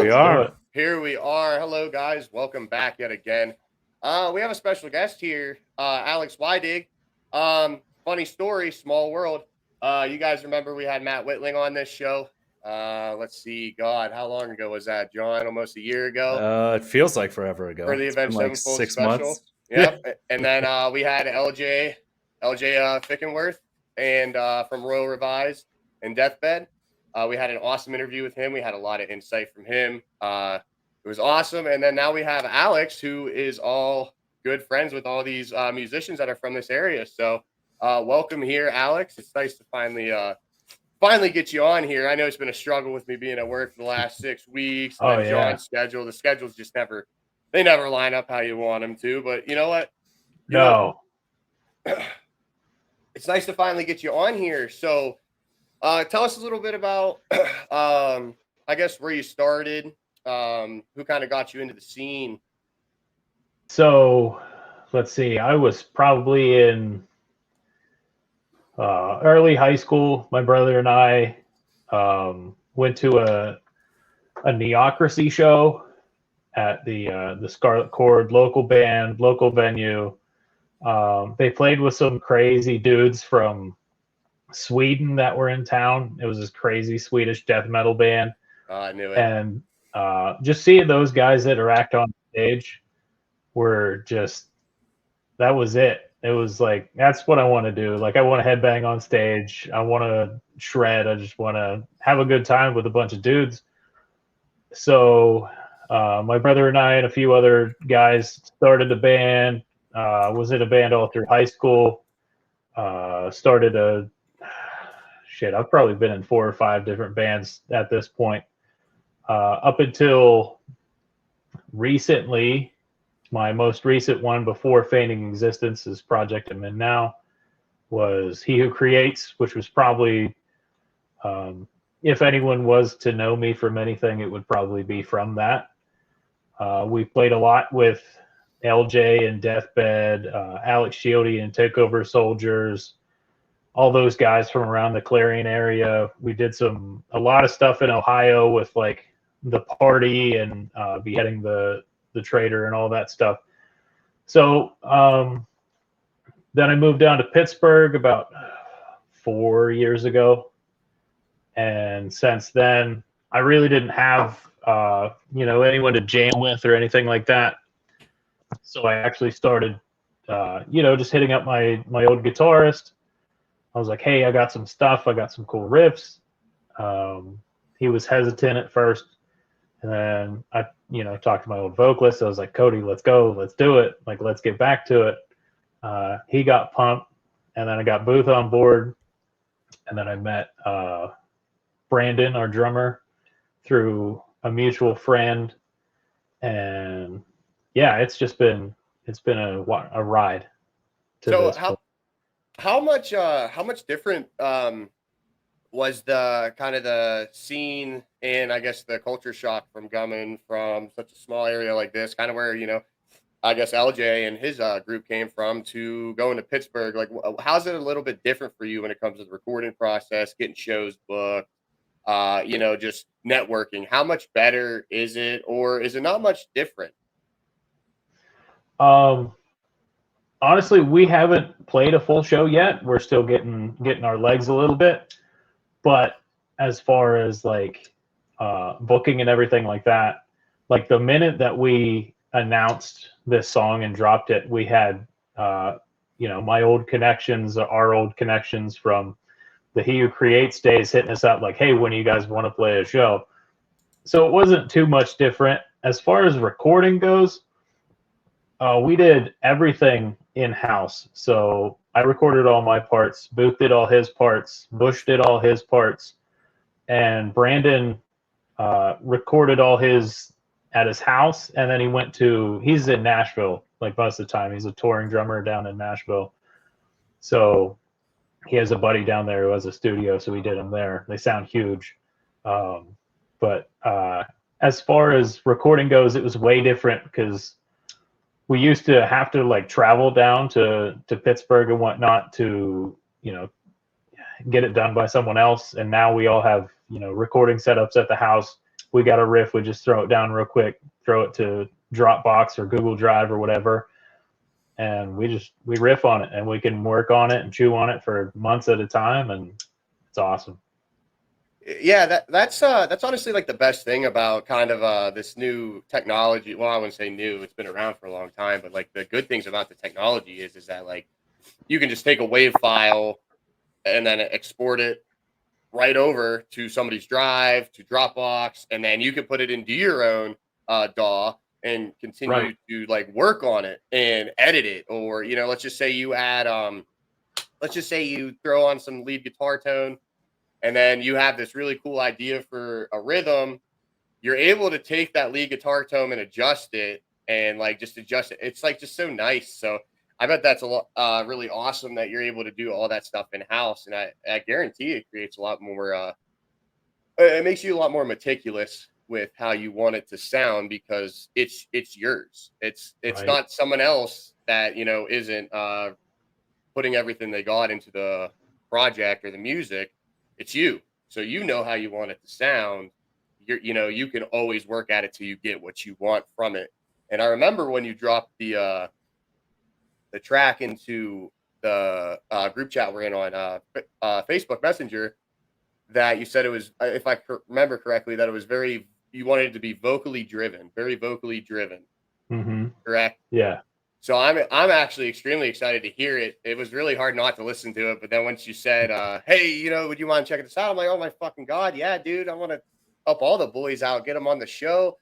we are. Here we are. Hello, guys. Welcome back yet again. We have a special guest here, Alex Weidig. Funny story, small world. You guys remember we had Matt Whitling on this show? Let's see, God, how long ago was that, John? Almost a year ago. It feels like forever ago. For the It's been Avenged like Sevenfold 6 special. months. Yep. And then we had LJ Fickenworth and from Royal Revised and Deathbed. We had an awesome interview with him. We had a lot of insight from him. It was awesome. And then now we have Alex, who is all good friends with all these musicians that are from this area. So welcome here, Alex. It's nice to finally get you on here. I know it's been a struggle with me being at work for the last 6 weeks. And John's schedule. The schedules just never line up how you want them to. But you know what? It's nice to finally get you on here. So tell us a little bit about, I guess, where you started, who kind of got you into the scene. So let's see. I was probably in early high school. My brother and I went to a Neocracy show at the Scarlet Chord local band, local venue. They played with some crazy dudes from Sweden that were in town. It was this crazy Swedish death metal band. I knew it. And just seeing those guys interact on stage were just, that was it. It was like, that's what I want to do. Like, I want to headbang on stage. I want to shred. I just want to have a good time with a bunch of dudes. So my brother and I and a few other guys started a band. Was in a band all through high school. Started I've probably been in 4 or 5 different bands at this point. Up until recently, my most recent one before Feigning Existence, is project I'm in now, was He Who Creates, which was probably, if anyone was to know me from anything, it would probably be from that. We played a lot with LJ and Deathbed, Alex Shieldy and Takeover Soldiers, all those guys from around the Clarion area. We did a lot of stuff in Ohio with like the Party and Beheading the Traitor and all that stuff. So then I moved down to Pittsburgh about 4 years ago. And since then, I really didn't have, anyone to jam with or anything like that. So I actually started, just hitting up my old guitarist. I was like, hey, I got some stuff. I got some cool riffs. He was hesitant at first. And then I, talked to my old vocalist. I was like, Cody, let's go. Let's do it. Like, let's get back to it. He got pumped. And then I got Booth on board. And then I met Brandon, our drummer, through a mutual friend. And yeah, it's been a ride. So how much different was the kind of the scene and I guess the culture shock from coming from such a small area like this, kind of where, I guess LJ and his group came from, to going to Pittsburgh? Like, how's it a little bit different for you when it comes to the recording process, getting shows booked, just networking? How much better is it, or is it not much different? Honestly, we haven't played a full show yet. We're still getting our legs a little bit. But as far as like booking and everything like that, like the minute that we announced this song and dropped it, we had my old connections, our old connections from the He Who Creates days hitting us up like, hey, when do you guys want to play a show? So it wasn't too much different. As far as recording goes, we did everything in-house. So I recorded all my parts. Booth did all his parts. Bush did all his parts. And Brandon recorded all his at his house. And then he's in Nashville, like most of the time. He's a touring drummer down in Nashville. So he has a buddy down there who has a studio. So we did them there. They sound huge. But as far as recording goes, it was way different because we used to have to like travel down to Pittsburgh and whatnot to, get it done by someone else. And now we all have, recording setups at the house. we got a riff, we just throw it down real quick, throw it to Dropbox or Google Drive or whatever, and we riff on it, and we can work on it and chew on it for months at a time, and it's awesome. Yeah, that's honestly like the best thing about kind of this new technology. Well, I wouldn't say new; it's been around for a long time. But like the good things about the technology is that like you can just take a WAV file and then export it right over to somebody's drive, to Dropbox, and then you can put it into your own DAW and continue to like work on it and edit it. Or let's just say you add let's just say you throw on some lead guitar tone, and then you have this really cool idea for a rhythm. You're able to take that lead guitar tone and adjust it, and like just adjust it. It's like just so nice. So I bet that's a lot really awesome that you're able to do all that stuff in house, and I guarantee it creates a lot more. It makes you a lot more meticulous with how you want it to sound because it's yours. It's not someone else that isn't putting everything they got into the project or the music. It's you, so you know how you want it to sound. You can always work at it till you get what you want from it. And I remember when you dropped the track into the group chat we're in on Facebook Messenger, that you said it was, if I remember correctly, that it was you wanted it to be vocally driven, very vocally driven. Mm-hmm. Correct? Yeah. So I'm actually extremely excited to hear it. It was really hard not to listen to it, but then once you said, "Hey, would you mind checking this out?" I'm like, "Oh my fucking god, yeah, dude! I want to help all the boys out, get them on the show."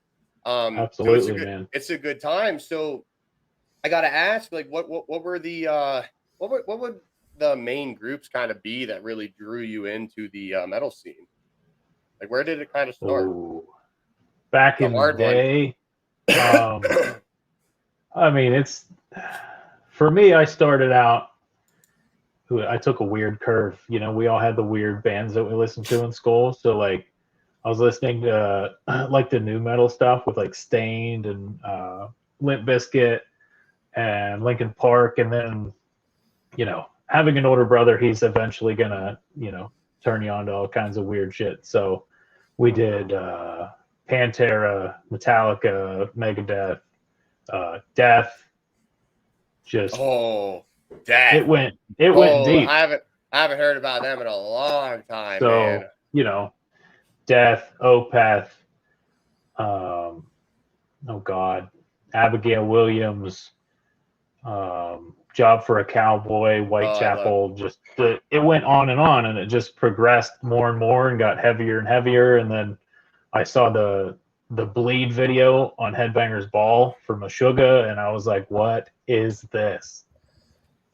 Absolutely, man. It's a good time. So I got to ask, like, what were the what would the main groups kind of be that really drew you into the metal scene? Like, where did it kind of start? Back in the day, I mean, it's for me. I started out. I took a weird curve. We all had the weird bands that we listened to in school. So like, I was listening to like the new metal stuff with like Stained and Limp Bizkit and Linkin Park, and then having an older brother, he's eventually gonna turn you on to all kinds of weird shit. So we did Pantera, Metallica, Megadeth, Death. Just Death. It went deep. I haven't heard about them in a long time, so, man. Death, Opeth, oh God, Abigail Williams, Job for a Cowboy, Whitechapel. It went on, and it just progressed more and more and got heavier and heavier. And then I saw the Bleed video on Headbangers Ball for Meshuggah, and I was like, what is this?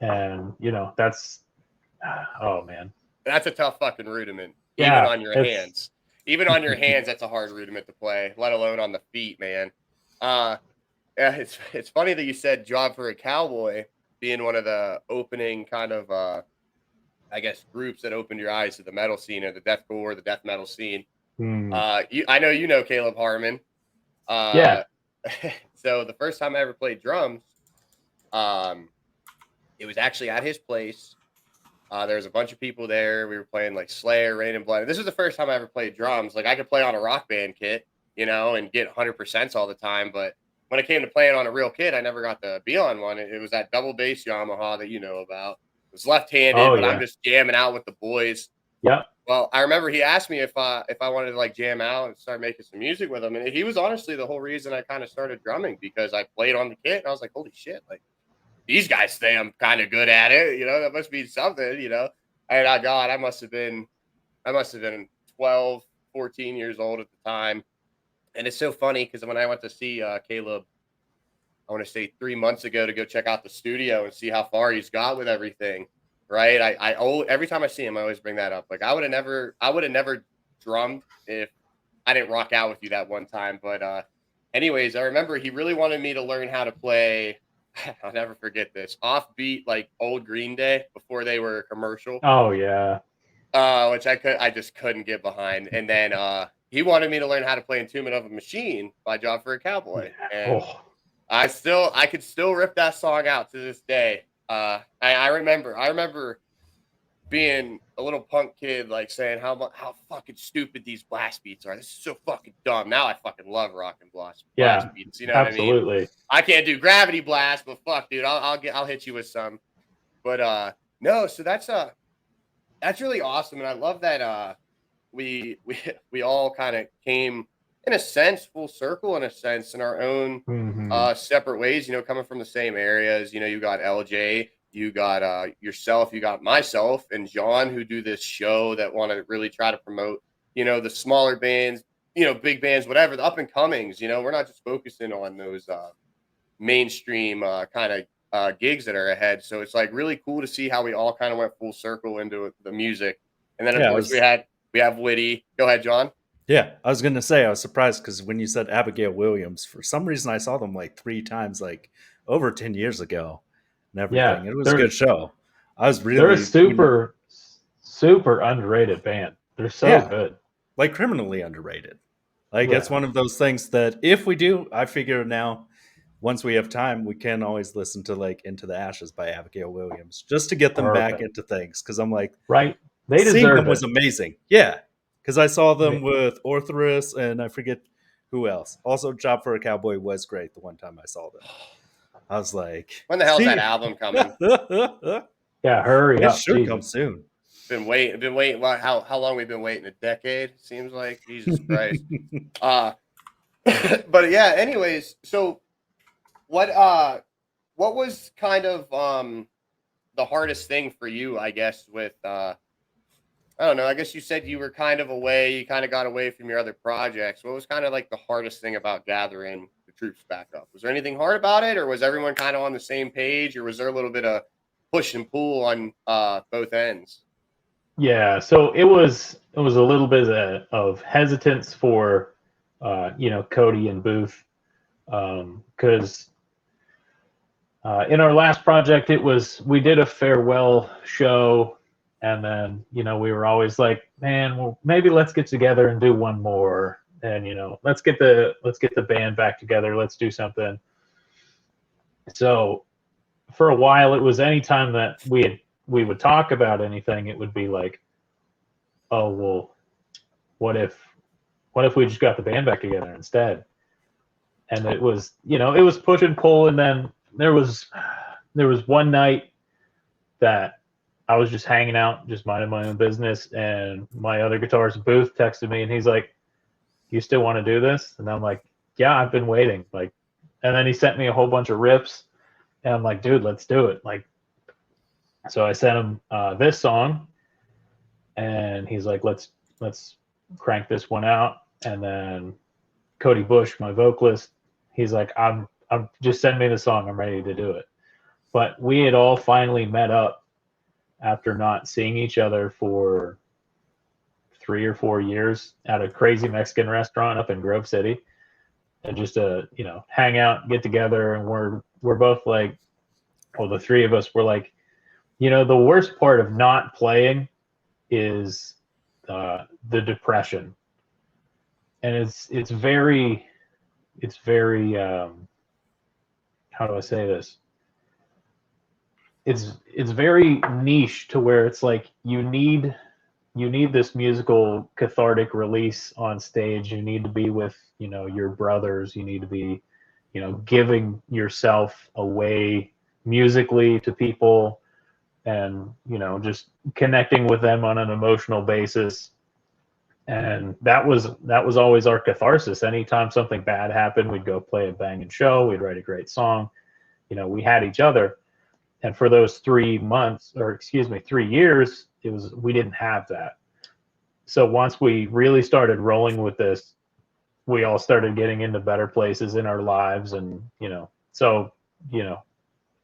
And that's oh man, that's a tough fucking rudiment. Even on your hands, that's a hard rudiment to play, let alone on the feet, man. Yeah, it's funny that you said Job for a Cowboy being one of the opening kind of I guess groups that opened your eyes to the metal scene or the deathcore, the death metal scene. I know Caleb Harmon. Yeah. So the first time I ever played drums, it was actually at his place. There was a bunch of people there. We were playing like Slayer, Rain and Blood. This is the first time I ever played drums. Like I could play on a Rock Band kit, and get 100% all the time. But when it came to playing on a real kit, I never got to be on one. It was that double bass Yamaha that you know about. It was left-handed, but I'm just jamming out with the boys. Yeah. Well, I remember he asked me if I wanted to like jam out and start making some music with him, and he was honestly the whole reason I kind of started drumming, because I played on the kit and I was like, holy shit, like these guys say I'm kind of good at it, that must be something, and I must have been 12, 14 years old at the time. And it's so funny because when I went to see Caleb, I want to say 3 months ago, to go check out the studio and see how far he's got with everything. Right. Every time I see him, I always bring that up. Like I would have never drummed if I didn't rock out with you that one time. But anyways, I remember he really wanted me to learn how to play. I'll never forget this, offbeat, like old Green Day before they were commercial. Oh yeah. Which I just couldn't get behind. And then he wanted me to learn how to play Entombment of a Machine by Job for a Cowboy. And I could still rip that song out to this day. I remember being a little punk kid, like saying how fucking stupid these blast beats are. This is so fucking dumb. Now I fucking love rock and blast beats. You know what I mean? Absolutely. I can't do gravity blast, but fuck, dude, I'll hit you with some. But no, so that's really awesome, and I love that we all kind of came in a sense full circle in our own separate ways. You know, coming from the same areas. You know, you got LJ. You got yourself, you got myself and John, who do this show that want to really try to promote, you know, the smaller bands, you know, big bands, whatever, the up and comings. You know, we're not just focusing on those mainstream kind of gigs that are ahead. So it's like really cool to see how we all kind of went full circle into the music. And then of course we have Weidig. Go ahead, John. Yeah, I was going to say I was surprised because when you said Abigail Williams, for some reason I saw them like 3 times, like over 10 years ago. And everything. Yeah, it was a good show. I was really they're a super underrated band. They're so good. Like criminally underrated. Like it's one of those things that if we do, I figure now once we have time, we can always listen to like Into the Ashes by Abigail Williams just to get them back into things. Cause I'm like, right. They seeing deserve them it. was amazing. Yeah. Cause I saw them with Orthoris and I forget who else. Also Job for a Cowboy was great the one time I saw them. I was like, when the hell is that album coming? Yeah, hurry up. It should come soon. Been waiting. How long we've been waiting? A decade? Seems like. Jesus Christ. But yeah, anyways, so what was kind of the hardest thing for you, I guess, with I don't know, I guess you said you were kind of away, you kind of got away from your other projects. What was kind of like the hardest thing about gathering the troops back up? Was there anything hard about it, or was everyone kind of on the same page, or was there a little bit of push and pull on both ends? Yeah, so it was a little bit of hesitance for you know, Cody and Booth, because in our last project we did a farewell show, and then, you know, we were always like, man, well, maybe let's get together and do one more, and, you know, let's get the band back together, let's do something. So for a while, it was anytime that we would talk about anything, it would be like, oh, well, what if we just got the band back together instead? And it was, you know, it was push and pull. And then there was one night that I was just hanging out, just minding my own business, and my other guitarist Booth texted me, and he's like, "You still want to do this?" And I'm like, "Yeah, I've been waiting." Like, and then he sent me a whole bunch of riffs, and I'm like, "Dude, let's do it!" Like, so I sent him this song, and he's like, "Let's crank this one out." And then Cody Bush, my vocalist, he's like, I'm just send me the song, I'm ready to do it." But we had all finally met up after not seeing each other for 3 or 4 years at a crazy Mexican restaurant up in Grove City, and just to, you know, hang out, get together. And we're both like, well, the three of us were like, you know, the worst part of not playing is the depression. And it's very how do I say this? It's very niche, to where it's like you need this musical cathartic release on stage. You need to be with, you know, your brothers. You need to be, you know, giving yourself away musically to people, and, you know, just connecting with them on an emotional basis. And that was always our catharsis. Anytime something bad happened, we'd go play a banging show, we'd write a great song. You know, we had each other. And for those 3 years, we didn't have that. So once we really started rolling with this, we all started getting into better places in our lives. And, you know, so, you know,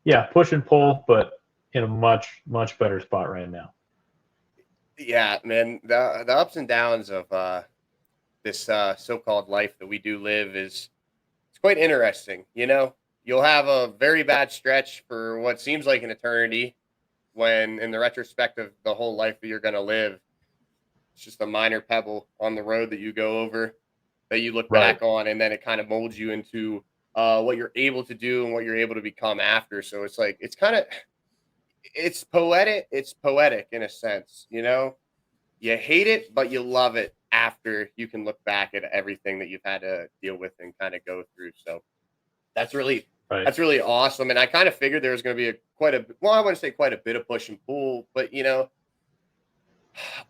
yeah, push and pull, but in a much, much better spot right now. Yeah, man, the ups and downs of this so-called life that we do live it's quite interesting. You know, you'll have a very bad stretch for what seems like an eternity, when in the retrospect of the whole life that you're going to live, it's just a minor pebble on the road that you go over, that you look back on, and then it kind of molds you into what you're able to do and what you're able to become after. So it's like, it's kind of, it's poetic. It's poetic in a sense, you know. You hate it, but you love it after you can look back at everything that you've had to deal with and kind of go through. So that's really Right. that's really awesome. And I kind of figured there was going to be I wouldn't say quite a bit of push and pull, but you know,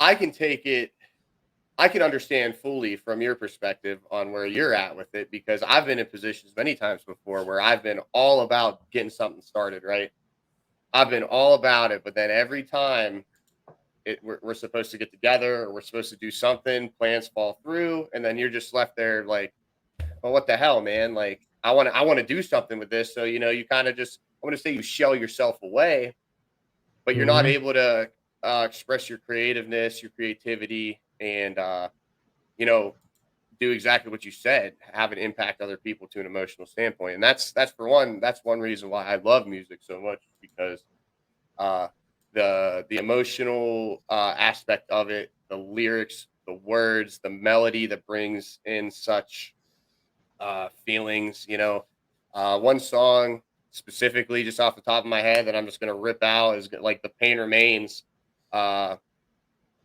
I can take it. I can understand fully from your perspective on where you're at with it because I've been in positions many times before where I've been all about getting something started, right? I've been all about it, but then every time we're supposed to get together or we're supposed to do something, plans fall through, and then you're just left there like, well, what the hell, man? Like, I want to do something with this. So, you know, you kind of just, I want to say you shell yourself away, but you're not Hmm. able to express your creativeness, your creativity, and, you know, do exactly what you said, have it impact other people to an emotional standpoint. And that's one reason why I love music so much because uh, the emotional aspect of it, the lyrics, the words, the melody that brings in such feelings. You know, one song specifically, just off the top of my head, that I'm just gonna rip out is like the Pain Remains. Uh,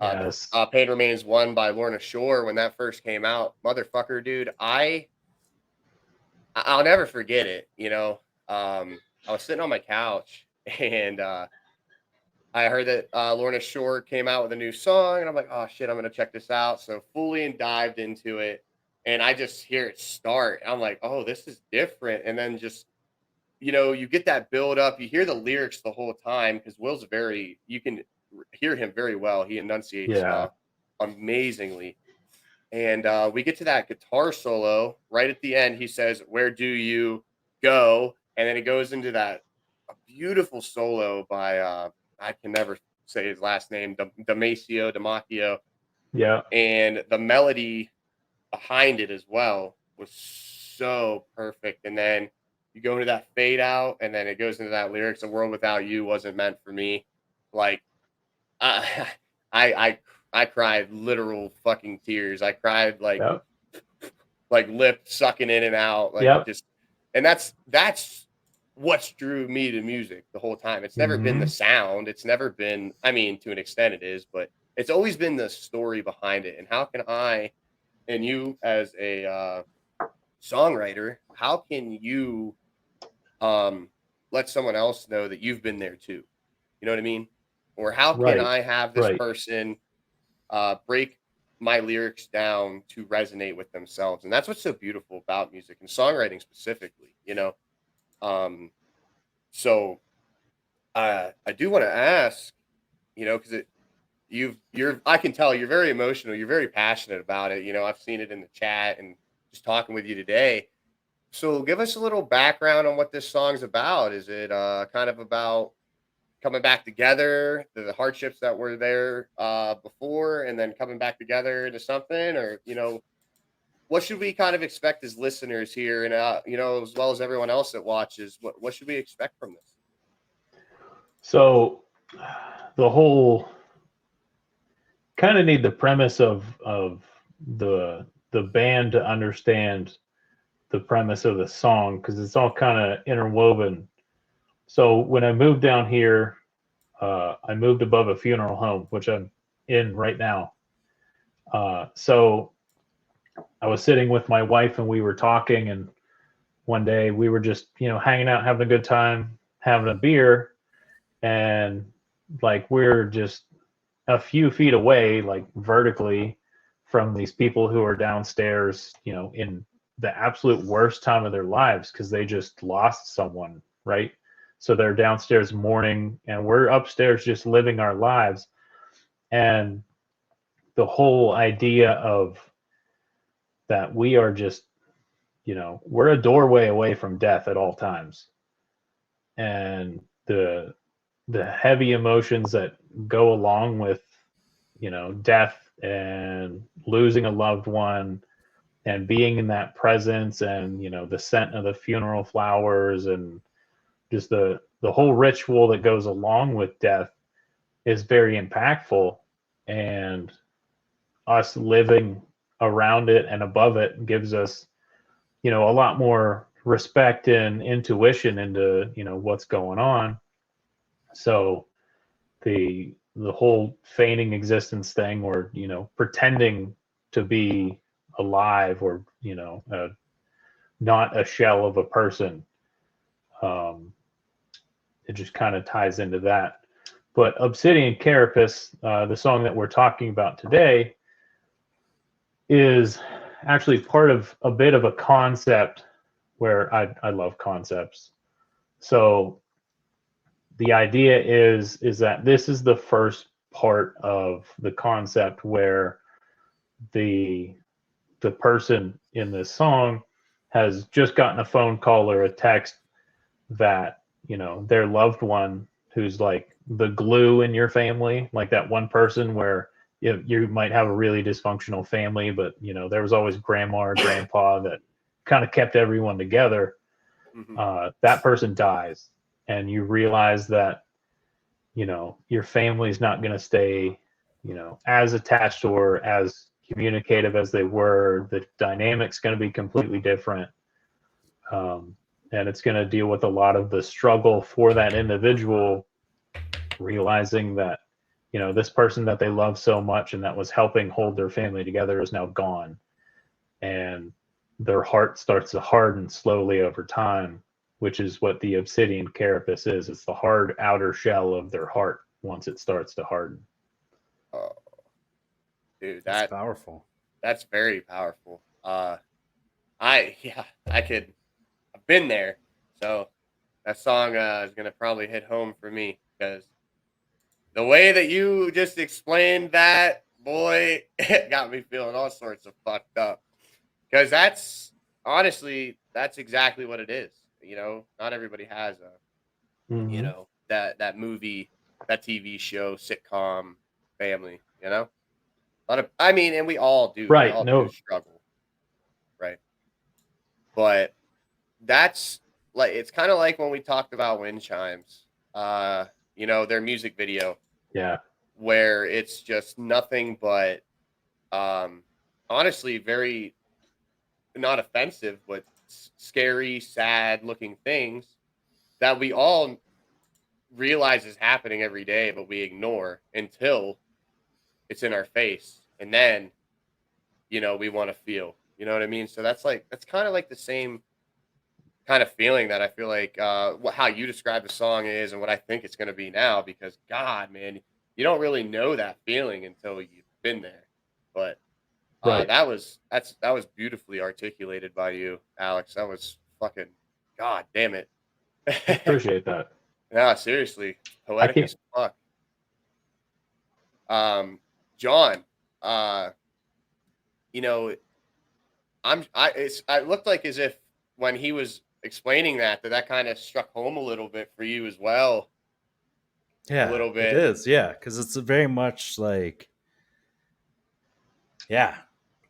Yes. Pain Remains one by Lorna Shore when that first came out. Motherfucker, dude, I'll never forget it. You know, I was sitting on my couch and I heard that Lorna Shore came out with a new song, and I'm like, oh shit, I'm gonna check this out. So fully and dived into it, and I just hear it start. I'm like, oh, this is different. And then just you know, you get that build up. You hear the lyrics the whole time because Will's you can hear him very well. He enunciates Yeah. amazingly. And we get to that guitar solo right at the end. He says, "Where do you go?" And then it goes into that a beautiful solo by I can never say his last name, Damasio, Yeah. and the melody behind it as well was so perfect. And then you go into that fade out, and then it goes into that lyrics, "A world without you wasn't meant for me." Like I, I, I cried literal fucking tears. I cried Yep. like lip sucking in and out, like Yep. just, and that's what's drew me to music the whole time. It's never been the Hmm. sound. It's never been, I mean, to an extent it is, but it's always been the story behind it. And how can I, and you as a songwriter, how can you um, let someone else know that you've been there too? You know what I mean? Or how can Right. I have this Right. person break my lyrics down to resonate with themselves? And that's what's so beautiful about music and songwriting specifically, you know? Um, so I do want to ask, you know, because I can tell you're very emotional, you're very passionate about it. You know, I've seen it in the chat and just talking with you today. So give us a little background on what this song's about. Is it kind of about coming back together, the hardships that were there before, and then coming back together into something, or you know, what should we kind of expect as listeners here, and you know, as well as everyone else that watches, what should we expect from this? So the whole kind of need the premise of the band to understand the premise of the song because it's all kind of interwoven. So when I moved down here, I moved above a funeral home, which I'm in right now. So I was sitting with my wife and we were talking, and one day we were just hanging out, having a good time, having a beer, and like we're just a few feet away, like vertically from these people who are downstairs, in the absolute worst time of their lives because they just lost someone, right? So they're downstairs mourning, and we're upstairs just living our lives. And the whole idea of that we are just, we're a doorway away from death at all times. And the heavy emotions that go along with death and losing a loved one and being in that presence and the scent of the funeral flowers and just the whole ritual that goes along with death is very impactful, and us living around it and above it gives us a lot more respect and intuition into what's going on. So the whole feigning existence thing, or pretending to be alive, or not a shell of a person, it just kind of ties into that. But Obsidian Carapace, the song that we're talking about today, is actually part of a bit of a concept where I love concepts. So the idea is that this is the first part of the concept where the person in this song has just gotten a phone call or a text that their loved one, who's like the glue in your family, like that one person where you might have a really dysfunctional family, but there was always grandma or grandpa that kind of kept everyone together. That person dies, and you realize that your family's not going to stay as attached or as communicative as they were. The dynamic's going to be completely different, and it's going to deal with a lot of the struggle for that individual, realizing that this person that they love so much and that was helping hold their family together is now gone, and their heart starts to harden slowly over time, which is what the obsidian carapace is. It's the hard outer shell of their heart once it starts to harden. Oh, dude, That's powerful. That's very powerful. I've been there, so that song is gonna probably hit home for me, because the way that you just explained that, boy, it got me feeling all sorts of fucked up. Because that's exactly what it is. Not everybody has Mm-hmm. that movie, that TV show, sitcom family. And we all do. We Right. all do No. struggle, right? But that's like, it's kind of like when we talked about wind chimes. Their music video, Yeah. where it's just nothing but, honestly, very not offensive, but scary, sad looking things that we all realize is happening every day, but we ignore until it's in our face. And then, we want to feel, you know what I mean? So that's kind of like the same kind of feeling that I feel like, how you describe the song is, and what I think it's going to be now, because God, man, you don't really know that feeling until you've been there. But Right. that was beautifully articulated by you, Alex. That was fucking, God damn it. Appreciate that. No, seriously, I poetic can't. as fuck. John, uh, you know, it looked like as if when he was explaining that kind of struck home a little bit for you as well. A Yeah, little it bit. is. Yeah, because it's very much like, yeah,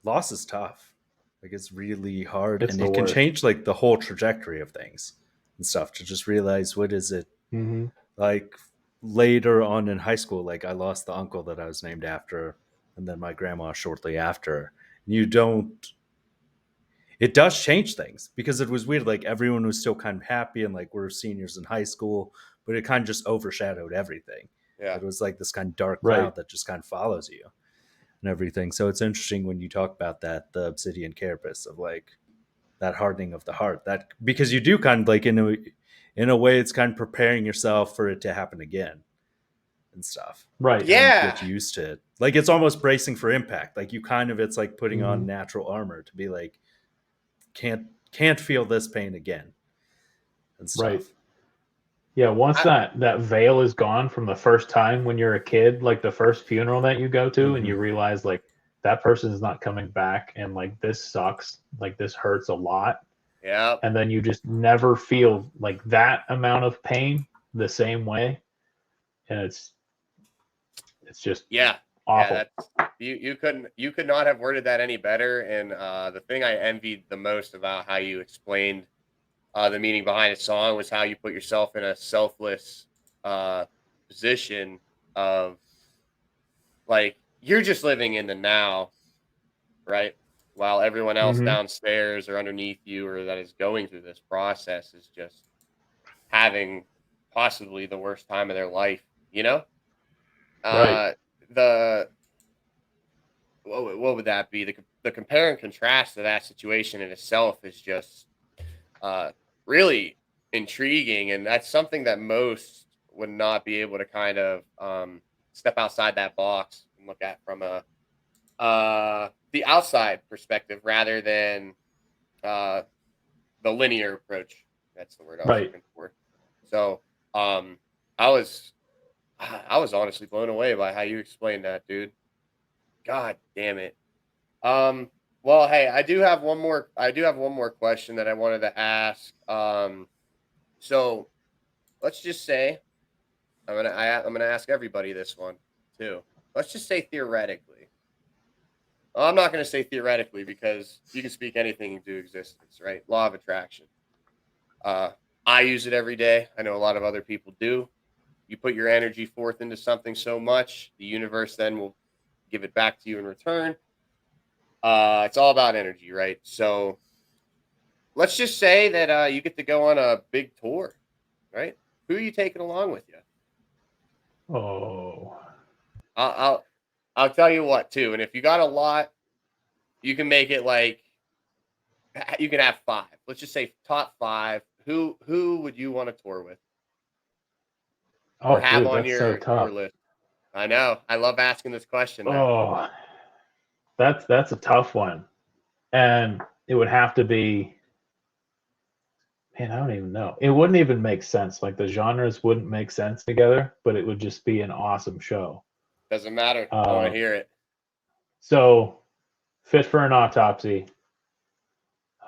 loss is tough. Like it's really hard, It's and the it can worst. change like the whole trajectory of things and stuff. To just realize what is it Mm-hmm. like later on in high school. Like I lost the uncle that I was named after, and then my grandma shortly after. You don't. It does change things because it was weird. Like everyone was still kind of happy, and like we're seniors in high school, but it kind of just overshadowed everything. Yeah. It was like this kind of dark Right. cloud that just kind of follows you and everything. So it's interesting when you talk about that, the obsidian carapace of like that hardening of the heart. That because you do kind of like in a way, it's kind of preparing yourself for it to happen again and stuff. To Right. kind of Yeah. get used to it. Like it's almost bracing for impact. Like you kind of it's like putting Mm-hmm. on natural armor to be like can't feel this pain again and Right. stuff. Yeah, once I, that veil is gone from the first time when you're a kid, like the first funeral that you go to, and Mm-hmm. you realize like that person is not coming back, and like this sucks, like this hurts a lot, yeah. and then you just never feel like that amount of pain the same way, and it's just Yeah. Yeah. awful. That's you could not have worded that any better. And the thing I envied the most about how you explained the meaning behind a song was how you put yourself in a selfless uh, position of, like, you're just living in the now, right? While everyone else Mm-hmm. downstairs or underneath you, or that is going through this process, is just having possibly the worst time of their life, you know? Right. What would that be? The compare and contrast to that situation in itself is just really intriguing, and that's something that most would not be able to kind of step outside that box and look at from a the outside perspective rather than the linear approach. That's the word I was Right. looking for. So I was honestly blown away by how you explained that, dude. God damn it. Well, hey, I do have one more. I do have one more question that I wanted to ask. So let's just say I'm gonna ask everybody this one too. Let's just say theoretically. I'm not gonna say theoretically because you can speak anything into existence, right? Law of attraction. Uh, I use it every day. I know a lot of other people do. You put your energy forth into something so much, the universe then will give it back to you in return. It's all about energy, right? So let's just say that you get to go on a big tour, right? Who are you taking along with you? Oh. I'll, I'll I'll tell you what too. And if you got a lot, you can make it like you can have five. Let's just say top five. Who would you want to tour with or Oh, have dude, on that's so your tour tough. list? I know. I love asking this question now. Oh, that's a tough one. And it would have to be, man, I don't even know. It wouldn't even make sense. Like the genres wouldn't make sense together, but it would just be an awesome show. Doesn't matter. I want to Uh, hear it. so, Fit for an Autopsy,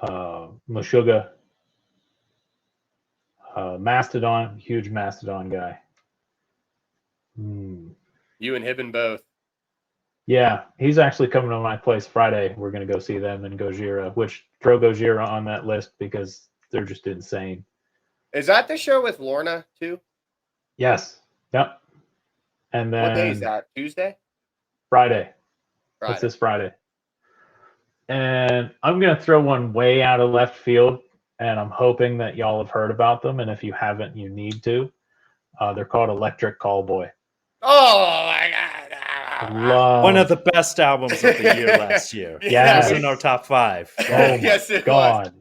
Meshuggah, Mastodon, huge Mastodon guy. You and Hibben both. Yeah, he's actually coming to my place Friday. We're going to go see them in Gojira, which throw Gojira on that list because they're just insane. Is that the show with Lorna too? Yes. Yep. And then What day is that? Tuesday? Friday. Friday. That's this Friday. And I'm going to throw one way out of left field, and I'm hoping that y'all have heard about them. And if you haven't, you need to. They're called Electric Callboy. Oh my god! One of the best albums of the year last year. Yes. It was in our top 5. Oh my Yes, it God.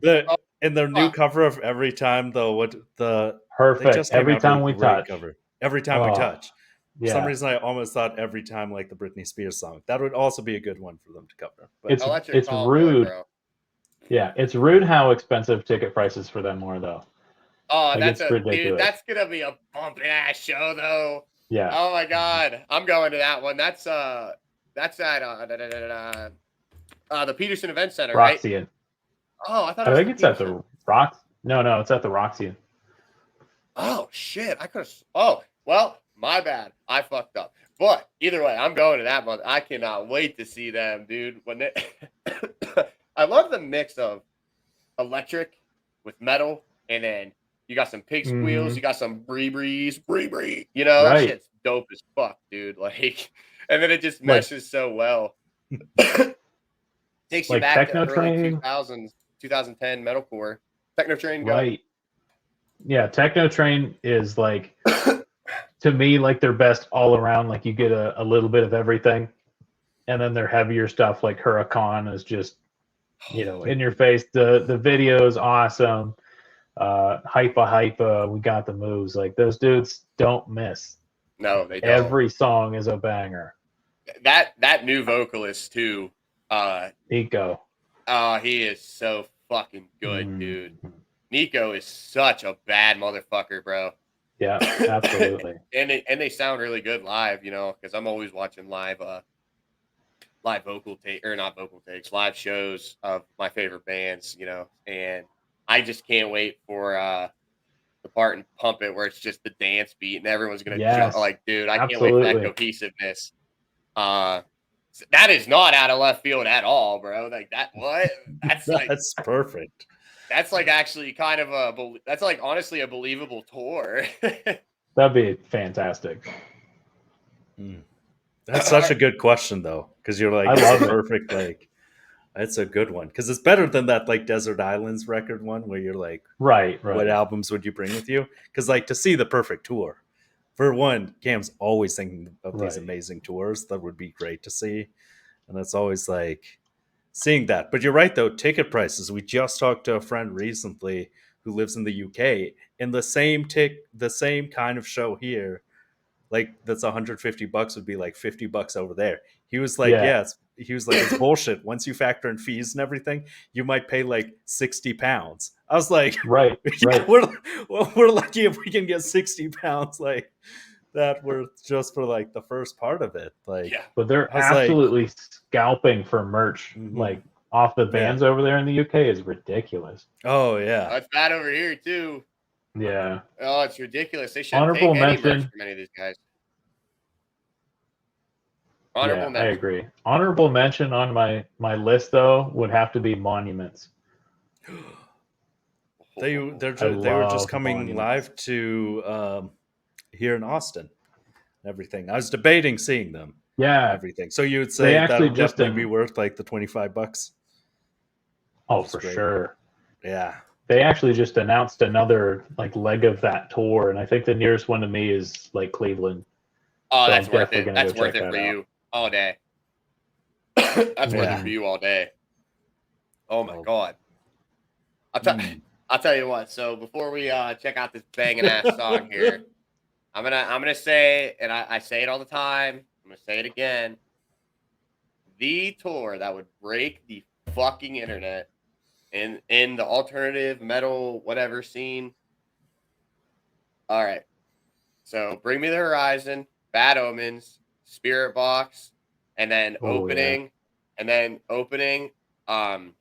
And their new cover of Every Time, though, they Perfect. just came Every out time with a we great touch. cover. Every Time We Touch. For some Yeah. reason, I almost thought Every Time like the Britney Spears song. That would also be a good one for them to cover. But It's rude. Bro. Yeah, it's rude how expensive ticket prices for them are, though. Oh, Like, that's it's ridiculous. dude. That's gonna be a bumping ass show, though. Yeah. Oh my god, I'm going to that one. That's at the Peterson Event Center, right? Roxian. Oh, I thought I think it's at the Rox. No, it's at the Roxian. Oh shit, I could have. Oh well, my bad. I fucked up. But either way, I'm going to that month. I cannot wait to see them, dude. When they, I love the mix of electric with metal, and then you got some pig squeals, you got some bree. You know, that shit's dope as fuck, dude. Like, and then it just meshes so well. Takes you back to early 2000s, 2010 metalcore. Techno Train, go. Right. Yeah, Techno Train is like, to me, like their best all around. Like you get a little bit of everything, and then their heavier stuff like Huracan is just, in your face. The video is awesome. Hypa, we got the moves. Like those dudes don't miss. No, they don't. Every song is a banger. That new vocalist too, Nico. He is so fucking good, dude. Nico is such a bad motherfucker, bro. Yeah, absolutely. and they sound really good live, because I'm always watching live live shows of my favorite bands, and I just can't wait for the part in Pump It where it's just the dance beat and everyone's gonna jump. Like, dude, I can't wait for that cohesiveness. That is not out of left field at all, bro. Like that, what? That's perfect. That's like actually kind of that's like honestly a believable tour. That'd be fantastic. That's such a good question, though, because you're like, I love it. Perfect. Like, It's a good one because it's better than that like Desert Islands record one where you're like, Right. what albums would you bring with you? Because like to see the perfect tour, for one, Cam's always thinking of these amazing tours that would be great to see, and it's always like seeing that. But you're right though, ticket prices. We just talked to a friend recently who lives in the UK, and the same kind of show here, like that's $150 would be like $50 over there. He was like, he was like, it's bullshit. Once you factor in fees and everything, you might pay like £60. I was like, right. we're lucky if we can get £60 like that. We're just for like the first part of it. Like, but they're absolutely scalping for merch. Like off the bands over there in the UK is ridiculous. Oh yeah, that's bad over here too. Yeah. Oh, it's ridiculous. They shouldn't take any merch from any of these guys. Honorable mention. I agree. Honorable mention on my list though would have to be Monuments. They were just coming live to here in Austin. Everything. I was debating seeing them. Yeah. Everything. So you would say that would definitely be worth like the $25. Oh, for sure. Yeah. They actually just announced another like leg of that tour, and I think the nearest one to me is like Cleveland. Oh, so that's worth it. That's worth it for you all day. That's worth it for you all day. Oh my god. I'll tell you what. So before we check out this banging ass song here, I'm gonna say, and I say it all the time, I'm gonna say it again. The tour that would break the fucking internet in the alternative metal whatever scene. All right. So Bring Me the Horizon, Bad Omens, Spirit Box, and then opening. And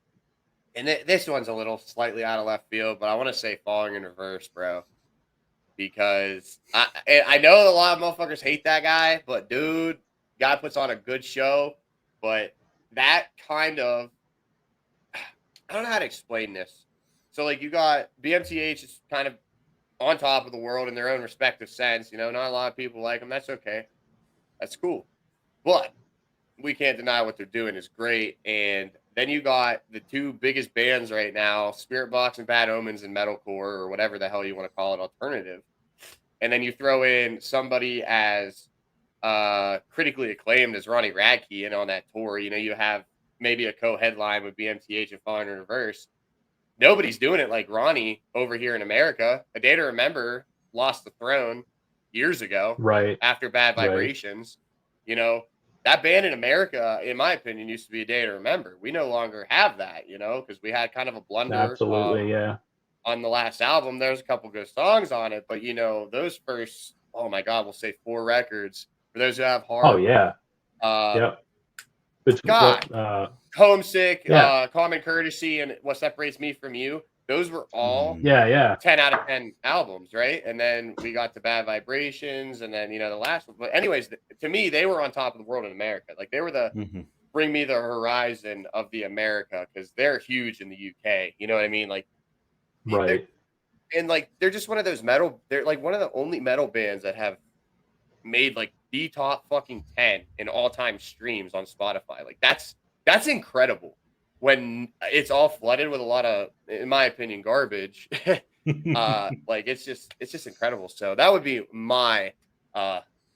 this one's a little slightly out of left field, but I want to say Falling in Reverse, bro. Because I know a lot of motherfuckers hate that guy, but dude, guy puts on a good show. But that kind of, I don't know how to explain this. So like you got BMTH is kind of on top of the world in their own respective sense. You know, not a lot of people like them. That's okay. That's cool. But we can't deny what they're doing is great. And then you got the two biggest bands right now, Spirit Box and Bad Omens and Metalcore or whatever the hell you want to call it, alternative. And then you throw in somebody as critically acclaimed as Ronnie Radke, and on that tour, you know, you have maybe a co-headline with BMTH and Falling in Reverse. Nobody's doing it like Ronnie over here in America. A Day to Remember lost the throne years ago, right after Bad Vibrations. You know, that band in America, in my opinion, used to be A Day to Remember. We no longer have that, you know, because we had kind of a blunder. Absolutely, on the last album. There's a couple good songs on it, but you know, those first, oh my god, we'll say 4 records for those who have heart. Oh yeah. Yep. Homesick, Common Courtesy, and What Separates Me from You. Those were all 10 out of 10 albums, right? And then we got to Bad Vibrations, and then, you know, the last one. But anyways, to me, they were on top of the world in America. Like they were the Bring Me the Horizon of the America, because they're huge in the UK. You know what I mean? Like, right. And like they're just one of those metal. They're like one of the only metal bands that have made like the top fucking 10 in all-time streams on Spotify. Like that's incredible when it's all flooded with a lot of, in my opinion, garbage. Like it's just incredible. So that would be my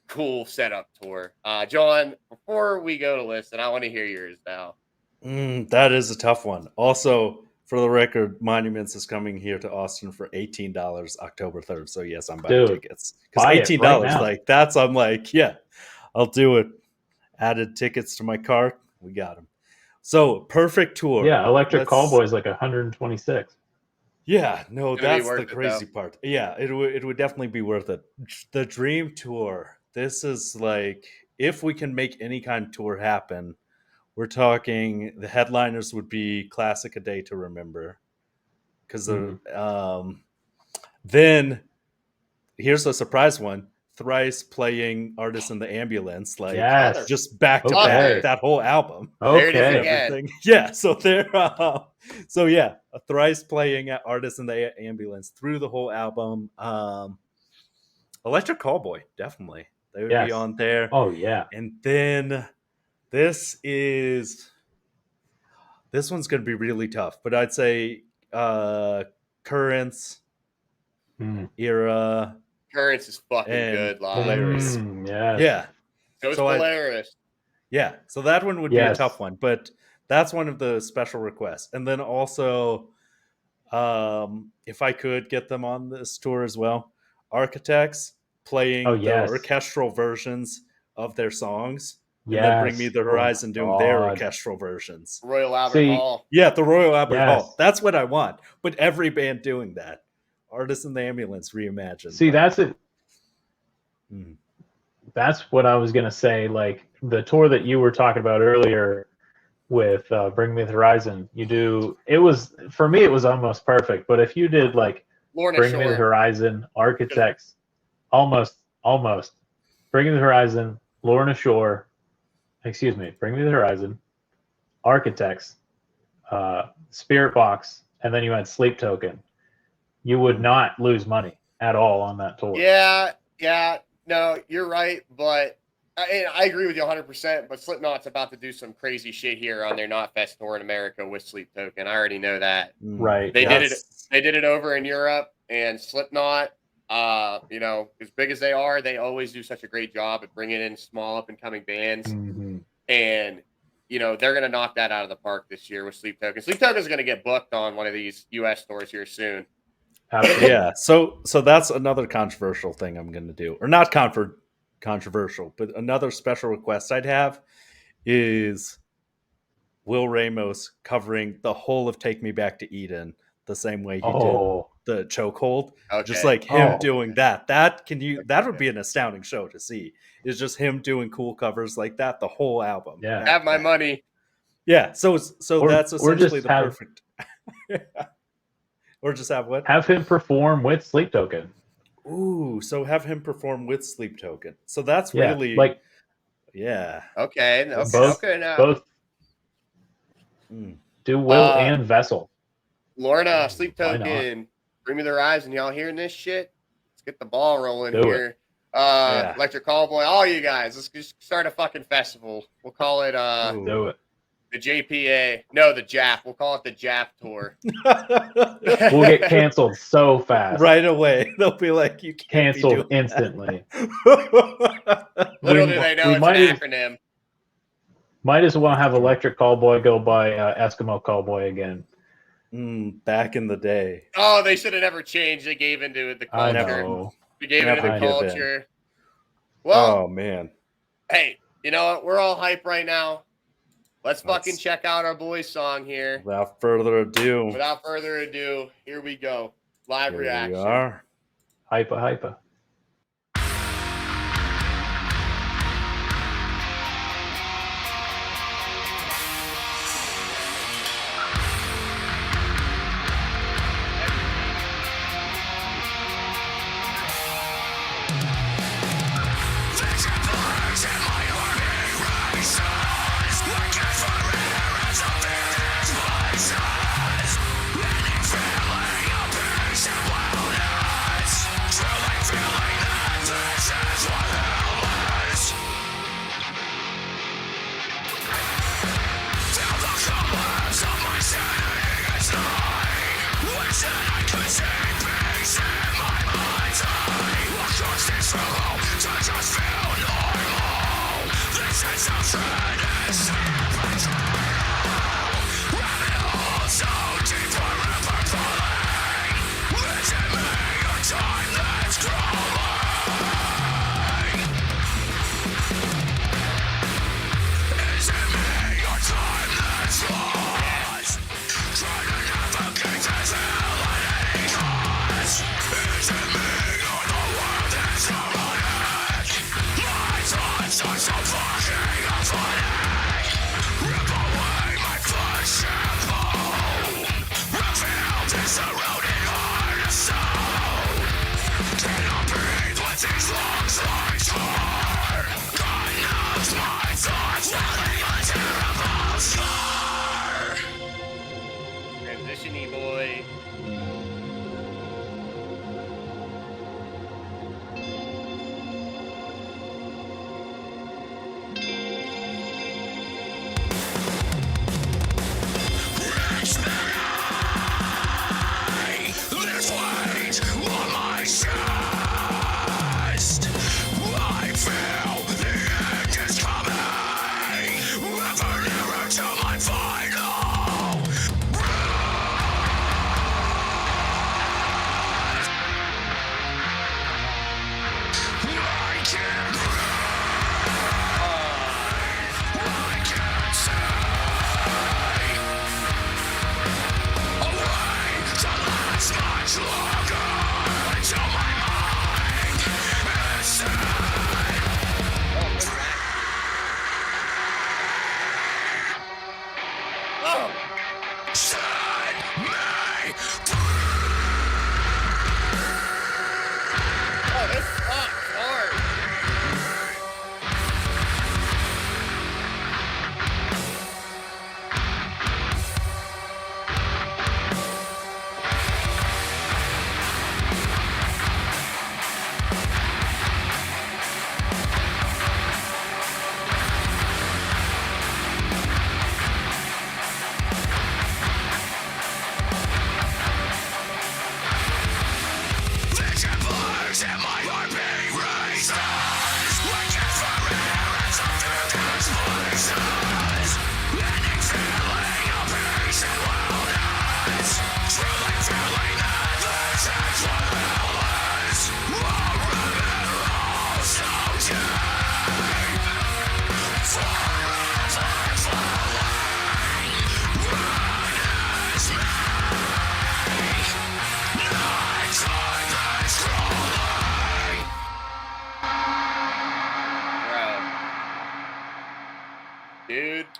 cool setup tour. John, before we go to listen, I want to hear yours now. That is a tough one. Also, for the record, Monuments is coming here to Austin for $18 October 3rd. So yes, I'm buying tickets. Because $18, right, like that's, I'm like, yeah, I'll do it. Added tickets to my cart. We got them. So perfect tour. Yeah, Electric Callboy is like 126. Yeah, no, that's the crazy part. Yeah, it would definitely be worth it. The dream tour. This is like, if we can make any kind of tour happen, we're talking the headliners would be Classic A Day to Remember. Because then here's a surprise one. Thrice playing Artists in the Ambulance, like just back to back, that whole album. Everything. Yeah, so they're so yeah, a Thrice playing at Artists in the Ambulance through the whole album. Electric Callboy, definitely. They would be on there. Oh yeah. And then this is This one's going to be really tough, but I'd say Currents, Era, Currents is fucking and good live. Polaris. Yes. Yeah. So is So Polaris. Yeah, so that one would be a tough one, but that's one of the special requests. And then also, if I could get them on this tour as well, Architects playing the orchestral versions of their songs, and then Bring Me the Horizon doing their orchestral versions. Royal Albert Hall. Yeah, the Royal Albert Hall. That's what I want. But every band doing that. Artists in the Ambulance reimagined. See, that's it. That's what I was gonna say. Like the tour that you were talking about earlier with Bring Me the Horizon, you do. It was for me, it was almost perfect. But if you did like Bring Me the Horizon, Architects, almost Bring Me the Horizon, Lorna Shore, excuse me, Bring Me the Horizon, Architects, Spirit Box, and then you had Sleep Token, you would not lose money at all on that tour. Yeah. No, you're right, but I agree with you 100%. But Slipknot's about to do some crazy shit here on their Knotfest tour in America with Sleep Token. I already know that. Right. They did it. They did it over in Europe, and Slipknot, as big as they are, they always do such a great job at bringing in small up and coming bands, and they're gonna knock that out of the park this year with Sleep Token. Sleep Token is gonna get booked on one of these U.S. tours here soon. Yeah, so that's another controversial thing I'm going to do, or not controversial, but another special request I'd have is Will Ramos covering the whole of "Take Me Back to Eden" the same way he did the Chokehold. Okay. Just like him doing that. That would be an astounding show to see. It's just him doing cool covers like that the whole album. Yeah, have my money. Yeah, so that's essentially the perfect. Or just have what? Have him perform with Sleep Token. Ooh, so have him perform with Sleep Token. So that's really like, okay. Both do Will and Vessel. Lorna, Sleep Token, Bring Me the Horizon. Y'all hearing this shit? Let's get the ball rolling here. Electric Callboy, all you guys, let's just start a fucking festival. We'll call it do it. The JPA. No, the JAP. We'll call it the JAP tour. We'll get canceled so fast. Right away. They'll be like, you can't canceled instantly. Little do they know it's an acronym. Might as well have Electric Callboy go by Eskimo Callboy again. Back in the day. Oh, they should have never changed. They gave into the culture. I know. They gave into the culture. Well, oh, man. Hey, you know what? We're all hype right now. Let's fucking check out our boys' song here. Without further ado, here we go. Live reaction. We are. Hypa. Transition-y boy.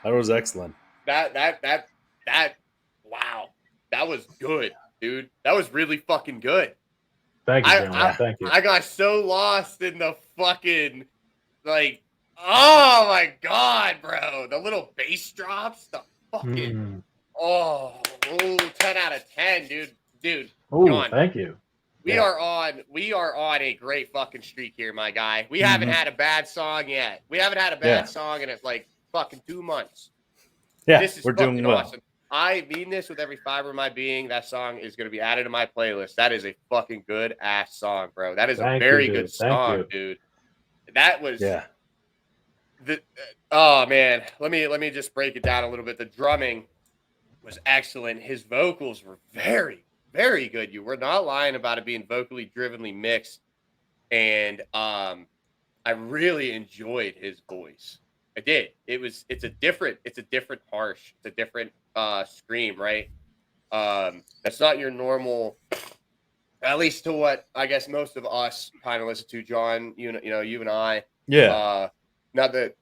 That was excellent. That wow. That was good, dude. That was really fucking good. Thank you, I gentlemen. I, Thank you. I got so lost in the fucking like, oh my god, bro. The little bass drops, the fucking oh, ooh, 10 out of 10, dude. Dude, Oh, John, thank you. we are on a great fucking streak here, my guy. We haven't had a bad song yet. We haven't had a bad song in like fucking 2 months. Yeah, This is we're fucking doing well. awesome. I mean this with every fiber of my being. That song is going to be added to my playlist. That is a fucking good ass song, bro. That is a very good song, dude. That was the oh man. Let me just break it down a little bit. The drumming was excellent. His vocals were very, very good. You were not lying about it being vocally drivenly mixed. And I really enjoyed his voice. I did. It's a different harsh, it's a different scream, right? That's not your normal, at least to what I guess most of us kind of listen to, John, you and I. Not that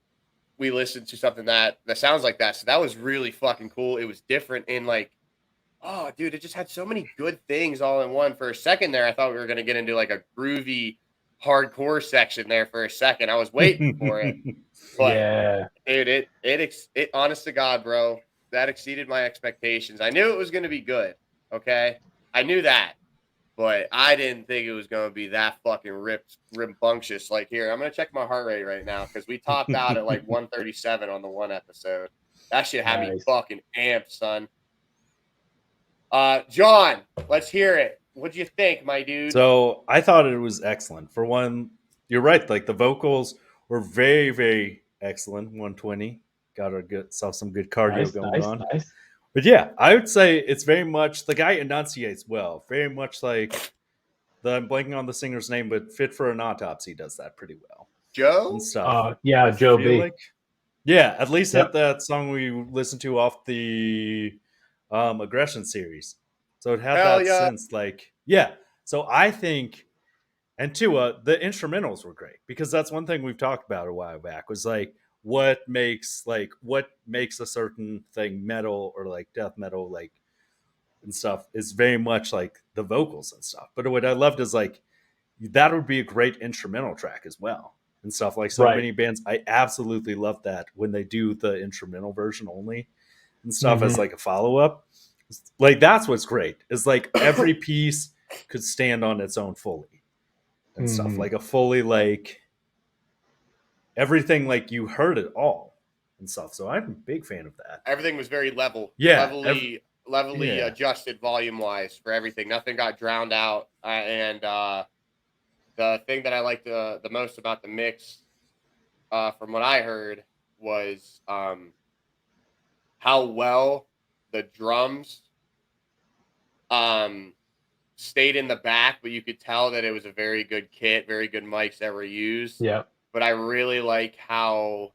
we listened to something that sounds like that. So that was really fucking cool. It was different in like, oh dude, it just had so many good things all in one. For a second there, I thought we were gonna get into like a groovy hardcore section there for a second. I was waiting for it. But dude, it honest to God, bro, that exceeded my expectations. I knew it was gonna be good. Okay. I knew that. But I didn't think it was going to be that fucking rambunctious. Like, here, I'm going to check my heart rate right now because we topped out at like 137 on the one episode. That shit had me fucking amped, son. John, let's hear it. What'd you think, my dude? So I thought it was excellent. For one, you're right. Like the vocals were very, very excellent. 120. Saw some good cardio going on. Nice. But yeah, I would say it's very much the guy enunciates well. Very much like I'm blanking on the singer's name, but Fit for an Autopsy does that pretty well. Joe? And stuff. Joe B. Yeah, at least at that song we listened to off the Aggression series. So it had sense, like, So I think, and two, the instrumentals were great because that's one thing we've talked about a while back was like what makes a certain thing metal or like death metal, like and stuff is very much like the vocals and stuff. But what I loved is like that would be a great instrumental track as well and stuff. Like many bands, I absolutely love that when they do the instrumental version only and stuff as like a follow up. Like that's what's great is like every piece could stand on its own fully and stuff, like a fully like everything, like you heard it all and stuff. So I'm a big fan of that. Everything was very level, levelly adjusted volume wise for everything. Nothing got drowned out. And the thing that I liked the most about the mix, from what I heard, was how well the drums stayed in the back, but you could tell that it was a very good kit, very good mics ever used. Yeah. But I really like how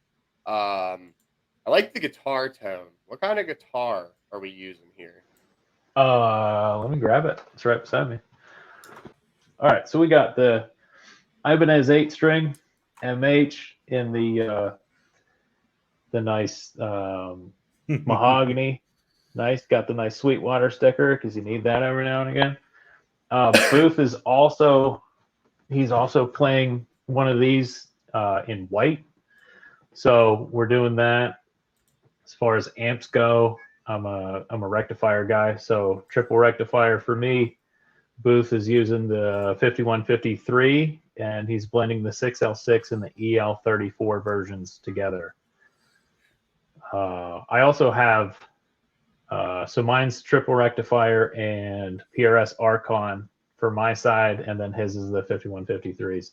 I like the guitar tone. What kind of guitar are we using here? Let me grab it. It's right beside me. All right, so we got the Ibanez 8-string MH in the nice mahogany. Nice, got the nice Sweetwater sticker because you need that every now and again. Booth is also playing one of these in white, so we're doing that. As far as amps go, I'm a rectifier guy, so triple rectifier for me. Booth is using the 5153, and he's blending the 6L6 and the EL34 versions together. I also have, so mine's triple rectifier and PRS Archon for my side, and then his is the 5153s.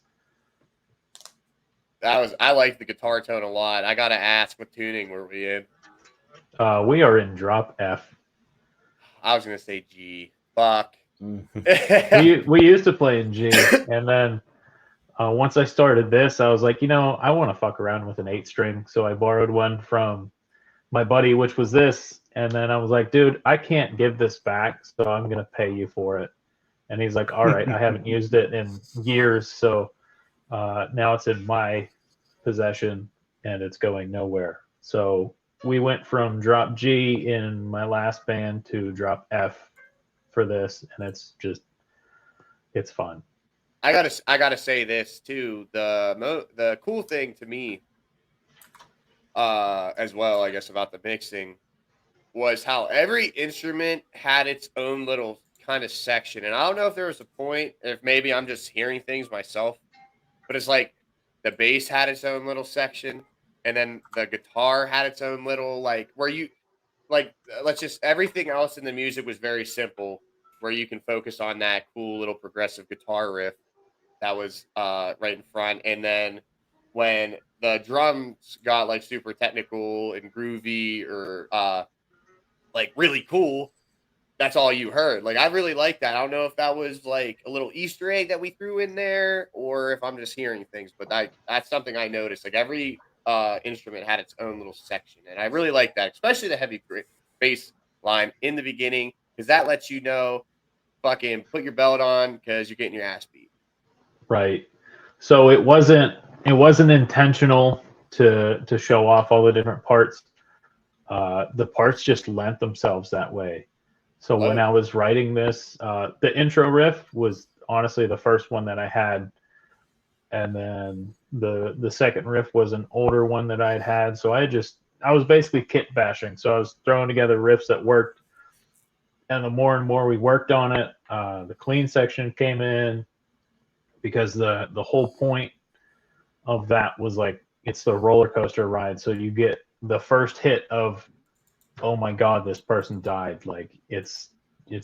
I like the guitar tone a lot. I gotta ask, what tuning were we in? We are in drop F. I was gonna say G. Fuck. we used to play in G, and then once I started this, I was like, I want to fuck around with an 8-string, so I borrowed one from my buddy, which was this, and then I was like, dude, I can't give this back, so I'm gonna pay you for it. And he's like, all right, I haven't used it in years, so now it's in my possession and it's going nowhere. So we went from drop G in my last band to drop F for this, and it's fun. I gotta say this too. The cool thing to me, as well, I guess, about the mixing was how every instrument had its own little kind of section. And I don't know if there was a point, if maybe I'm just hearing things myself, but it's like the bass had its own little section, and then the guitar had its own little, like, where you like let's just everything else in the music was very simple, where you can focus on that cool little progressive guitar riff that was right in front. And then when the drums got like super technical and groovy, or like really cool, that's all you heard. Like, I really like that. I don't know if that was like a little Easter egg that we threw in there, or if I'm just hearing things, but that's something I noticed. Like, every instrument had its own little section, and I really like that, especially the heavy bass line in the beginning, because that lets you know, fucking put your belt on, because you're getting your ass beat. Right. So it wasn't intentional to show off all the different parts. The parts just lent themselves that way. So when I was writing this, the intro riff was honestly the first one that I had, and then the second riff was an older one that I had. So I was basically kit bashing. So I was throwing together riffs that worked, and the more and more we worked on it, the clean section came in, because the whole point of that was like, it's the roller coaster ride. So you get the first hit of, oh my god, this person died, like it's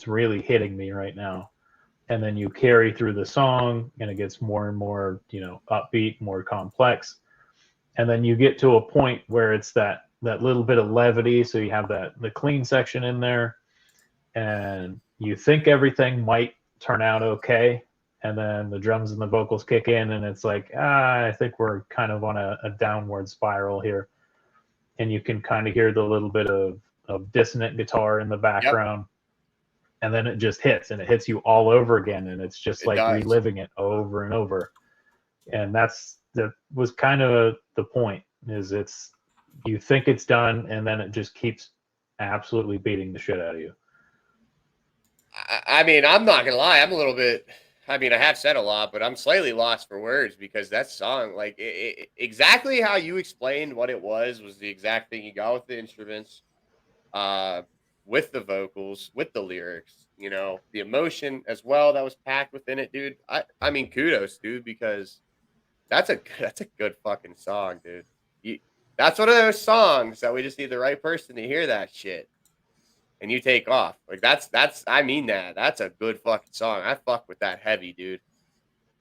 really hitting me right now. And then you carry through the song, and it gets more and more, upbeat, more complex. And then you get to a point where it's that little bit of levity. So you have the clean section in there, and you think everything might turn out okay, and then the drums and the vocals kick in, and it's like, I think we're kind of on a downward spiral here. And you can kind of hear the little bit of dissonant guitar in the background. Yep. And then it just hits, and it hits you all over again, and it's just reliving it over and over. And that was kind of the point, is you think it's done, and then it just keeps absolutely beating the shit out of you. I mean, I'm not gonna lie, I'm a little bit, I mean, I have said a lot, but I'm slightly lost for words, because that song, like, exactly how you explained what it was the exact thing you got with the instruments, with the vocals, with the lyrics, the emotion as well that was packed within it, dude. I mean, kudos, dude, because that's a good fucking song, dude. That's one of those songs that we just need the right person to hear that shit, and you take off. Like, that's I mean that. That's a good fucking song. I fuck with that heavy, dude.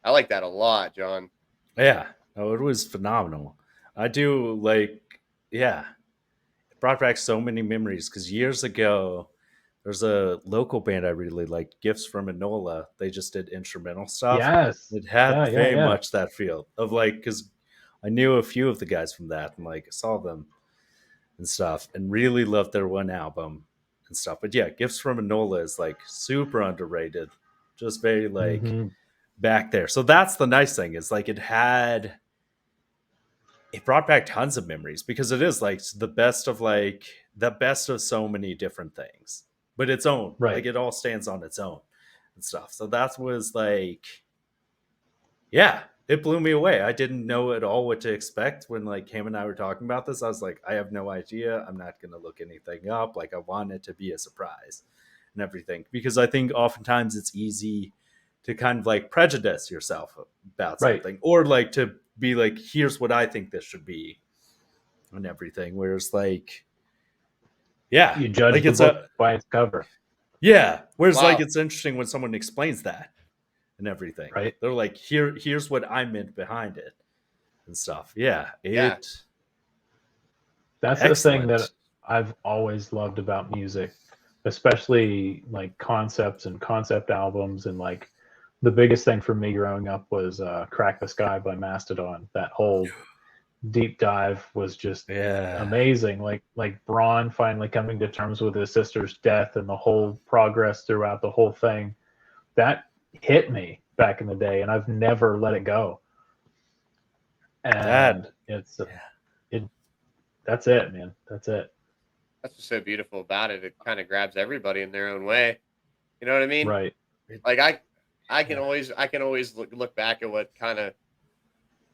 I like that a lot, John. Yeah. Oh, it was phenomenal. I do yeah. It brought back so many memories, because years ago, there's a local band I really liked, Gifts from Enola. They just did instrumental stuff. Yes. It had very much that feel of because I knew a few of the guys from that, and saw them and stuff, and really loved their one album and stuff. But yeah, Gifts from Enola is super underrated, just very back there. So that's the nice thing, is it brought back tons of memories, because it is the best of so many different things, but its own, right? It all stands on its own and stuff. So that was yeah, it blew me away. I didn't know at all what to expect when Cam and I were talking about this. I was like, I have no idea. I'm not going to look anything up. I want it to be a surprise and everything, because I think oftentimes it's easy to kind of prejudice yourself about something, or to be here's what I think this should be and everything. Whereas yeah, you judge the book by its cover. Yeah. Whereas it's interesting when someone explains that and everything. Right. They're here's what I meant behind it and stuff. Yeah. That's excellent. The thing that I've always loved about music, especially concepts and concept albums. And the biggest thing for me growing up was Crack the Sky by Mastodon. That whole deep dive was just amazing. Like Braun finally coming to terms with his sister's death, and the whole progress throughout the whole thing, that hit me back in the day, and I've never let it go. And that's it, man. That's it. That's what's so beautiful about it. It kind of grabs everybody in their own way. You know what I mean? Right. Like I can always look back at what kind of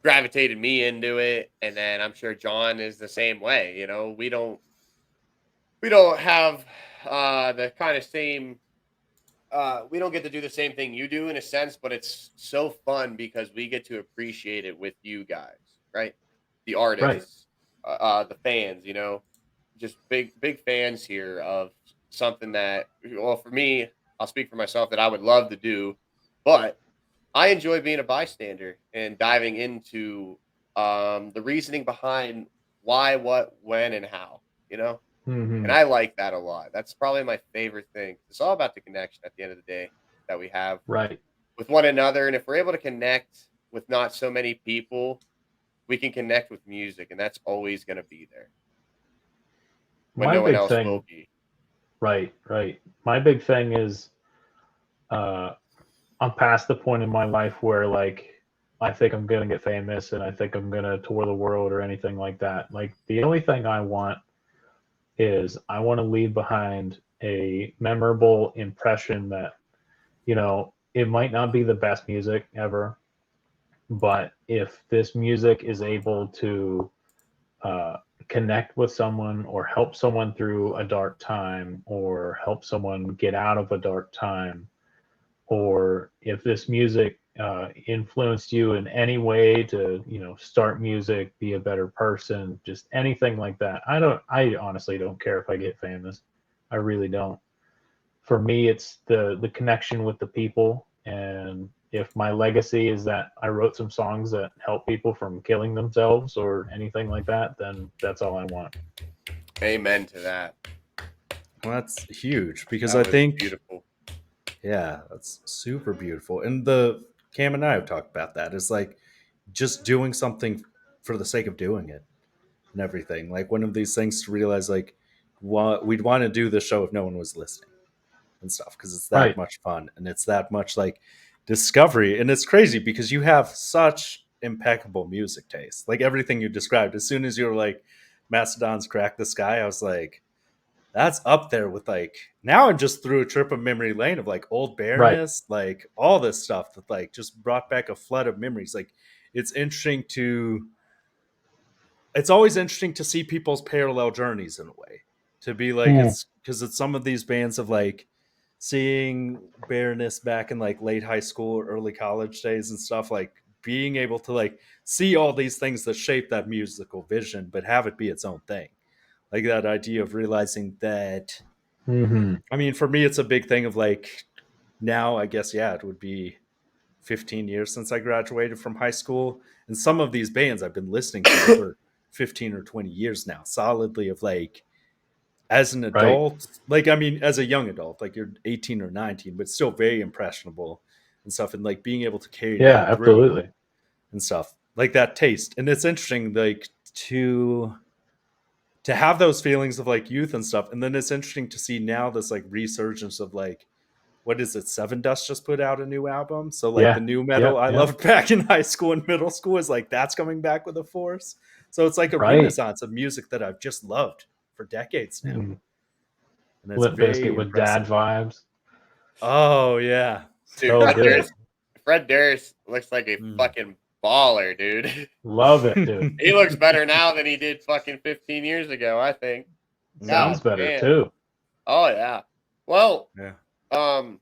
gravitated me into it, and then I'm sure John is the same way. You know, we don't have the kind of same we don't get to do the same thing you do in a sense, but it's so fun because we get to appreciate it with you guys, right? The Right. artists, the fans, you know, just big fans here of something that, well, for me, I'll speak for myself that I would love to do, but I enjoy being a bystander and diving into the reasoning behind why, what, when, and how, you know? And Hmm. I like that a lot. That's probably my favorite thing. It's all about the connection at the end of the day that we have Right. with one another. And if we're able to connect with not so many people, we can connect with music. And that's always going to be there when My no one big else will thing, be. right, right. My big thing is uh, I'm past the point in my life where like I think I'm gonna get famous and I think I'm gonna tour the world or anything like that. Like the only thing I want is I want to leave behind a memorable impression that, it might not be the best music ever, but if this music is able to uh, connect with someone or help someone through a dark time or help someone get out of a dark time, or if this music influenced you in any way to, start music, be a better person, just anything like that. I honestly don't care if I get famous. I really don't. For me, it's the connection with the people. And if my legacy is that I wrote some songs that help people from killing themselves or anything like that, then that's all I want. Amen to that. Well, that's huge because That I was think, beautiful. yeah, that's super beautiful. And the Cam and I have talked about that. It's like just doing something for the sake of doing it and everything. Like one of these things to realize, like, we'd want to do the show if no one was listening and stuff because it's that Right. much fun and it's that much like discovery. And it's crazy because you have such impeccable music taste. Like everything you described, as soon as you were like, Mastodon's Crack the Sky, I was like, that's up there with like now I'm just through a trip of memory lane of like Old Right. Baroness, like all this stuff that like just brought back a flood of memories. Like it's interesting to it's always interesting to see people's parallel journeys in a way. To be like Mm. it's because it's some of these bands of like seeing Baroness back in like late high school or early college days and stuff, like being able to like see all these things that shape that musical vision, but have it be its own thing. Like that idea of realizing that Hmm. I mean, for me, it's a big thing of like now, I guess, yeah, it would be 15 years since I graduated from high school. And some of these bands I've been listening to for 15 or 20 years now, solidly of like, as an Right. adult, like, I mean, as a young adult, like you're 18 or 19, but still very impressionable and stuff. And like being able to carry Yeah, that through absolutely. and stuff like that taste. And it's interesting, like, to have those feelings of like youth and stuff. And then it's interesting to see now this like resurgence of like, what is it? Seven Dust just put out a new album. So like the Yeah. new metal Yep. I Yep. loved back in high school and middle school is like that's coming back with a force. So it's like a Right. renaissance of music that I've just loved for decades now. Mm. And it's Limp Bizkit very with dad impressive. vibes. Oh yeah. Dude, So good. Fred Durst looks like a Mm. fucking baller, dude. Love it, dude. He looks better now than he did fucking 15 years ago, I think. Mm. Sounds God better damn. too. Oh yeah. Well, Yeah. um,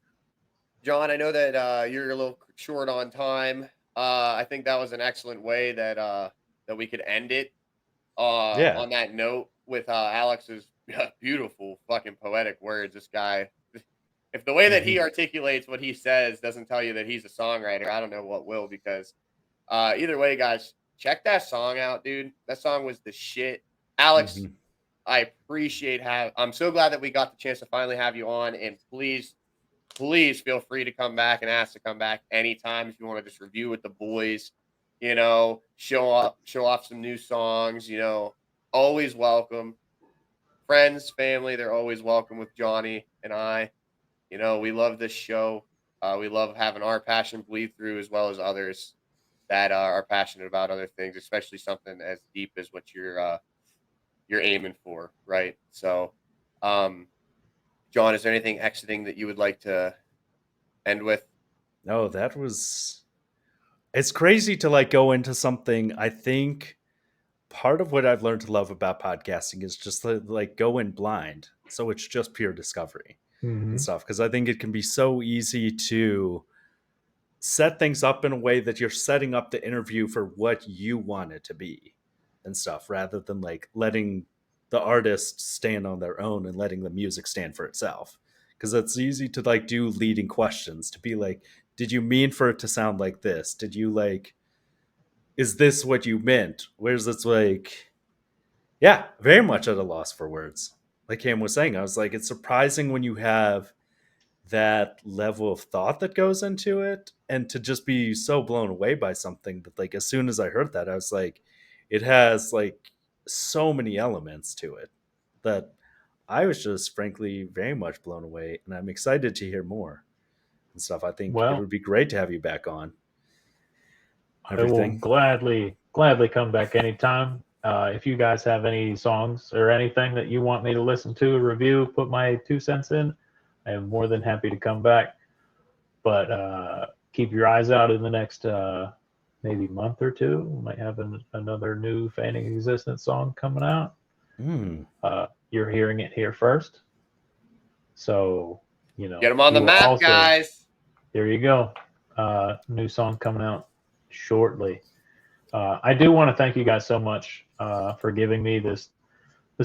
John, I know that you're a little short on time. I think that was an excellent way that we could end it Yeah. on that note with Alex's beautiful fucking poetic words. This guy, if the way that he Mhm. articulates what he says doesn't tell you that he's a songwriter, I don't know what will. Because either way, guys, check that song out, dude. That song was the shit. Alex, Mhm. I appreciate I'm so glad that we got the chance to finally have you on. And please feel free to come back and ask to come back anytime if you want to just review with the boys, show off some new songs, always welcome. Friends, family, they're always welcome with Johnny and I. We love this show. We love having our passion bleed through as well as others that are passionate about other things, especially something as deep as what you're aiming for, right? So, John, is there anything exiting that you would like to end with? No, that was. It's crazy to like go into something. I think part of what I've learned to love about podcasting is just to like go in blind, so it's just pure discovery and stuff. Because I think it can be so easy to set things up in a way that you're setting up the interview for what you want it to be and stuff, rather than like letting the artist stand on their own and letting the music stand for itself. Because it's easy to like do leading questions to be like, did you mean for it to sound like this? Did you like, is this what you meant? Whereas it's like, yeah, very much at a loss for words. Like Cam was saying, I was like, it's surprising when you have that level of thought that goes into it, and to just be so blown away by something. But like as soon as I heard that, I was like, it has like so many elements to it that I was just frankly very much blown away, and I'm excited to hear more and stuff. I think it Well, would be great to have you back on. I will gladly come back anytime. If you guys have any songs or anything that you want me to listen to, review, put my 2 cents in, I am more than happy to come back. But keep your eyes out in the next maybe month or two. We might have another new Feigning Existence song coming out. You're hearing it here first. So, you know, get them on the map, guys. There you go. New song coming out shortly. I do want to thank you guys so much for giving me this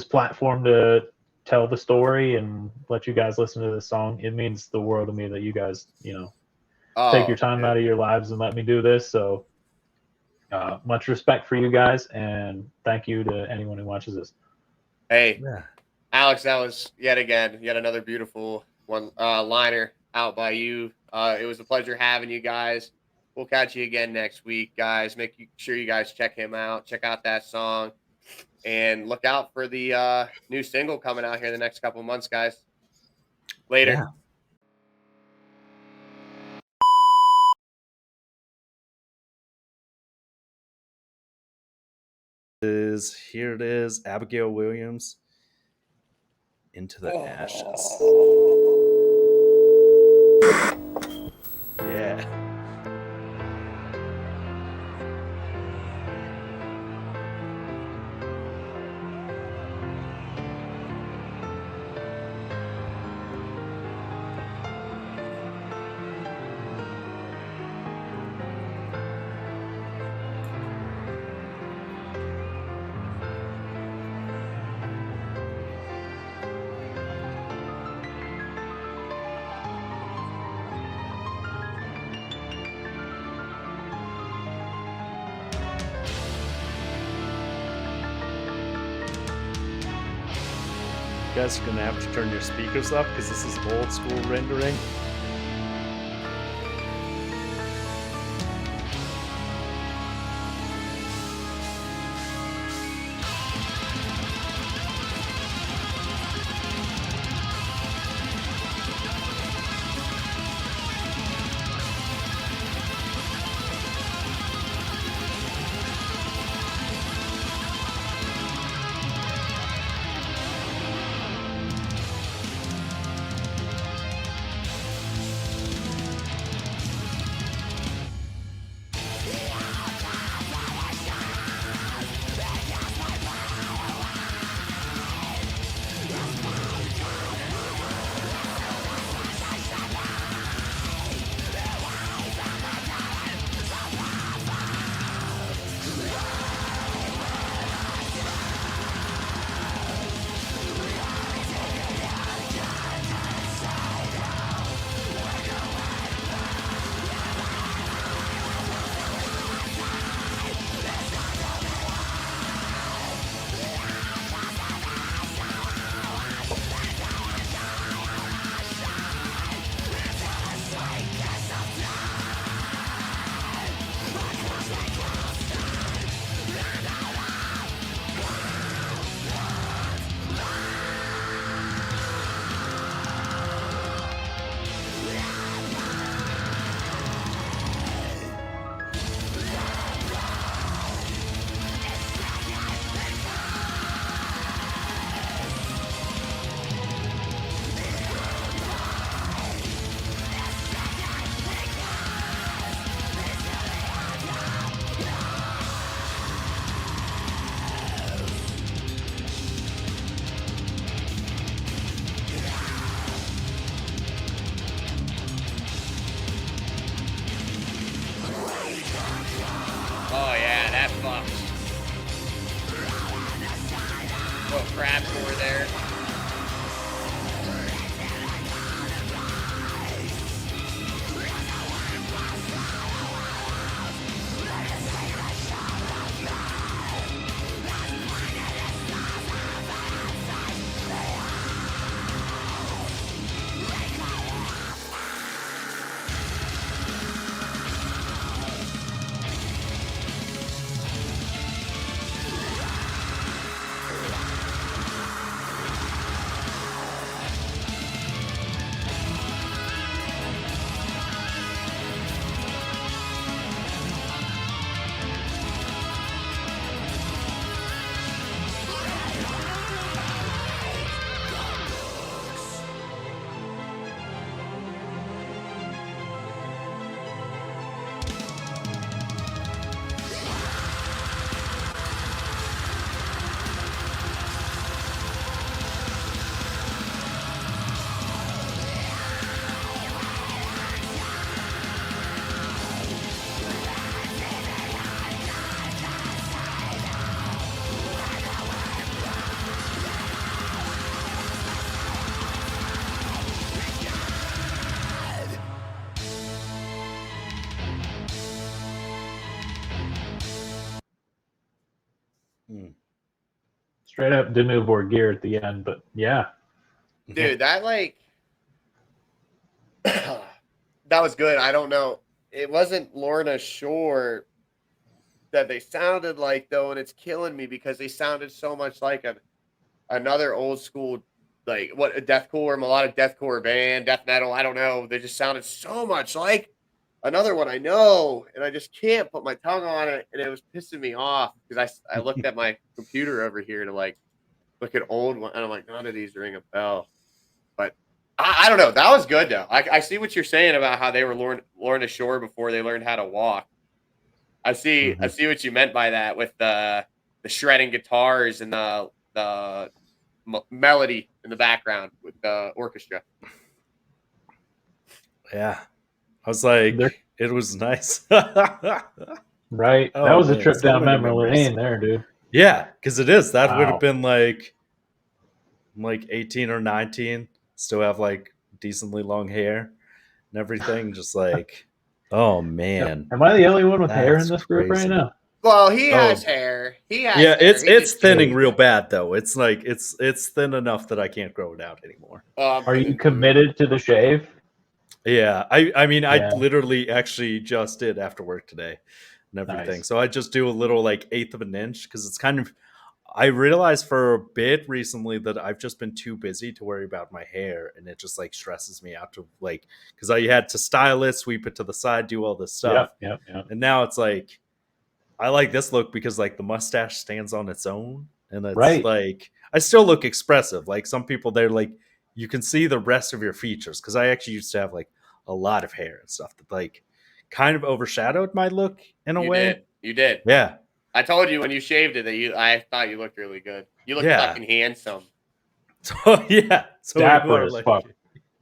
platform to tell the story and let you guys listen to this song. It means the world to me that you guys, you know, take your time out of your lives and let me do this. So much respect for you guys, and thank you to anyone who watches this. Hey, Alex, that was yet another beautiful one liner out by you. It was a pleasure having you guys. We'll catch you again next week, guys. Make sure you guys check him out. Check out that song. And look out for the new single coming out here in the next couple of months, guys. Later. Yeah. Here it is, Abigail Williams, Into the Ashes. Yeah. You guys are gonna have to turn your speakers up because this is old school rendering. little crab over there. Straight up Demuvor gear at the end, but yeah. Dude, that like that was good. I don't know. It wasn't Lorna Shore that they sounded like though, and it's killing me because they sounded so much like another old school, like what a deathcore, melodic deathcore band, death metal. I don't know. They just sounded so much like another one I know, and I just can't put my tongue on it, and it was pissing me off because I looked at my computer over here to like look at old one, and I'm like, none of these ring a bell. But I don't know. That was good though. I see what you're saying about how they were Lorna Shore before they learned how to walk. I see what you meant by that with the shredding guitars and the melody in the background with the orchestra. Yeah. I was like, it was nice. Right. Oh, that was a man, trip so down many memory memories. lane there, dude. Yeah, because it is. That would Wow. have been like 18 or 19. Still have like decently long hair and everything. Just like, oh man. Am I the only one with hair in That's this group right crazy. now? Well, he has hair. He has Yeah, hair. it's thinning real bad though. It's like it's thin enough that I can't grow it out anymore. Are you committed to the shave? Yeah, I mean, I Yeah. literally actually just did after work today and everything. Nice. So I just do a little like 1/8 of an inch because it's kind of. I realized for a bit recently that I've just been too busy to worry about my hair, and it just like stresses me out to like because I had to style it, sweep it to the side, do all this stuff. Yep. And now it's like I like this look because like the mustache stands on its own, and it's Right. like I still look expressive. Like some people, they're like you can see the rest of your features because I actually used to have like a lot of hair and stuff that like kind of overshadowed my look in a way. You did. Yeah. I told you when you shaved it that I thought you looked really good. You look fucking handsome. So yeah. So dapper as like, fuck.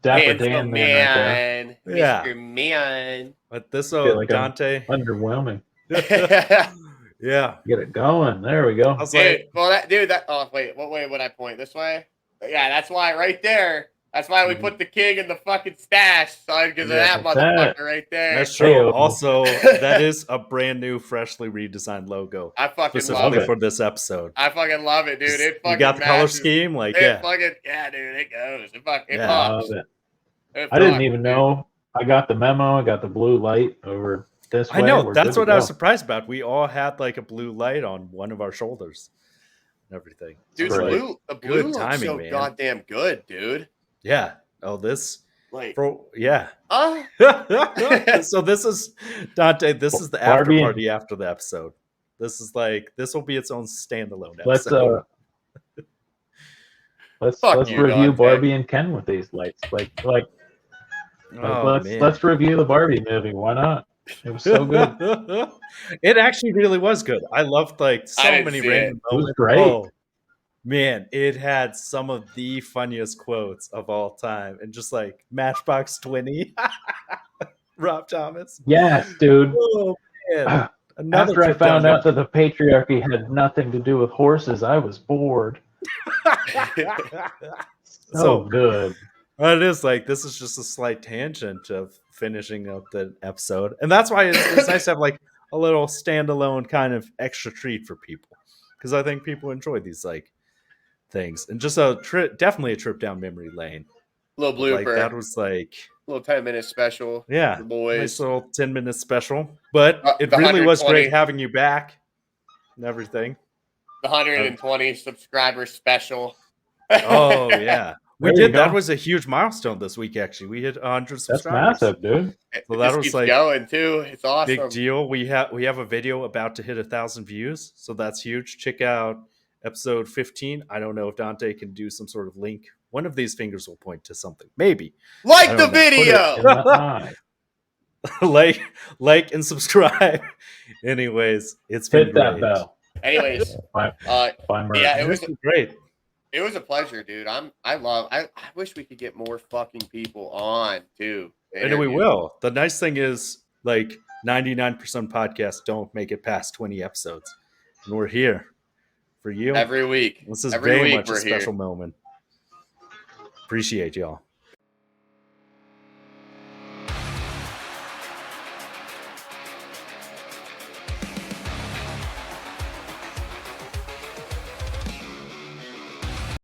Dapper handsome Dan man. Right there. Yeah. Mr. Man. But this like Dante. Underwhelming. Yeah. Get it going. There we go. I was like, wait, what way would I point? This way? Yeah, that's why right there. That's why we put the king in the fucking stash, son, because of that motherfucker right there. That's true. Also, that is a brand new, freshly redesigned logo. I fucking specifically love it for this episode. I fucking love it, dude. It fucking you got the color scheme, like dude, it goes. It pops. I didn't even know. I got the memo. I got the blue light over this way. I know. That's what I was surprised about. We all had like a blue light on one of our shoulders and everything. Dude, the blue looks so goddamn good, dude. Yeah. Oh, this. Like, yeah. So this is Dante. This is the after party after the episode. This is like this will be its own standalone episode. Let's review Dante. Barbie and Ken with these lights. Let's review the Barbie movie. Why not? It was so good. It actually really was good. I loved like so many random moments. It was great. Oh, man, it had some of the funniest quotes of all time, and just like Matchbox 20, Rob Thomas. Yes, dude. Oh, man. After I found out that the patriarchy had nothing to do with horses, I was bored. So good. It is like this is just a slight tangent of finishing up the episode, and that's why it's nice to have like a little standalone kind of extra treat for people, because I think people enjoy these like things, and just a trip, definitely a trip down memory lane. Little But, like blooper, that was like little 10-minute special. yeah, for boys. nice little 10-minute special. But it the really was 120 great having you back and everything. The 120 subscriber special. Oh yeah. We There you did. That go. was a huge milestone this week. Actually, we hit 100 That's subscribers. massive, dude. So It that just was keeps like going too. It's awesome. big deal. We have a video about to hit 1,000 views, so that's huge. Check out episode 15. I don't know if Dante can do some sort of link. One of these fingers will point to something. Maybe Like I the don't know. Put it in video. the eye. like and subscribe. Anyways, it's been Hit that great. bell. Anyways, Fine, yeah, it was great. It was a pleasure, dude. I wish we could get more fucking people on too. And we will. The nice thing is, like 99% podcasts don't make it past 20 episodes, and we're here for you every week. This is every very week much a we're special here. moment. Appreciate y'all.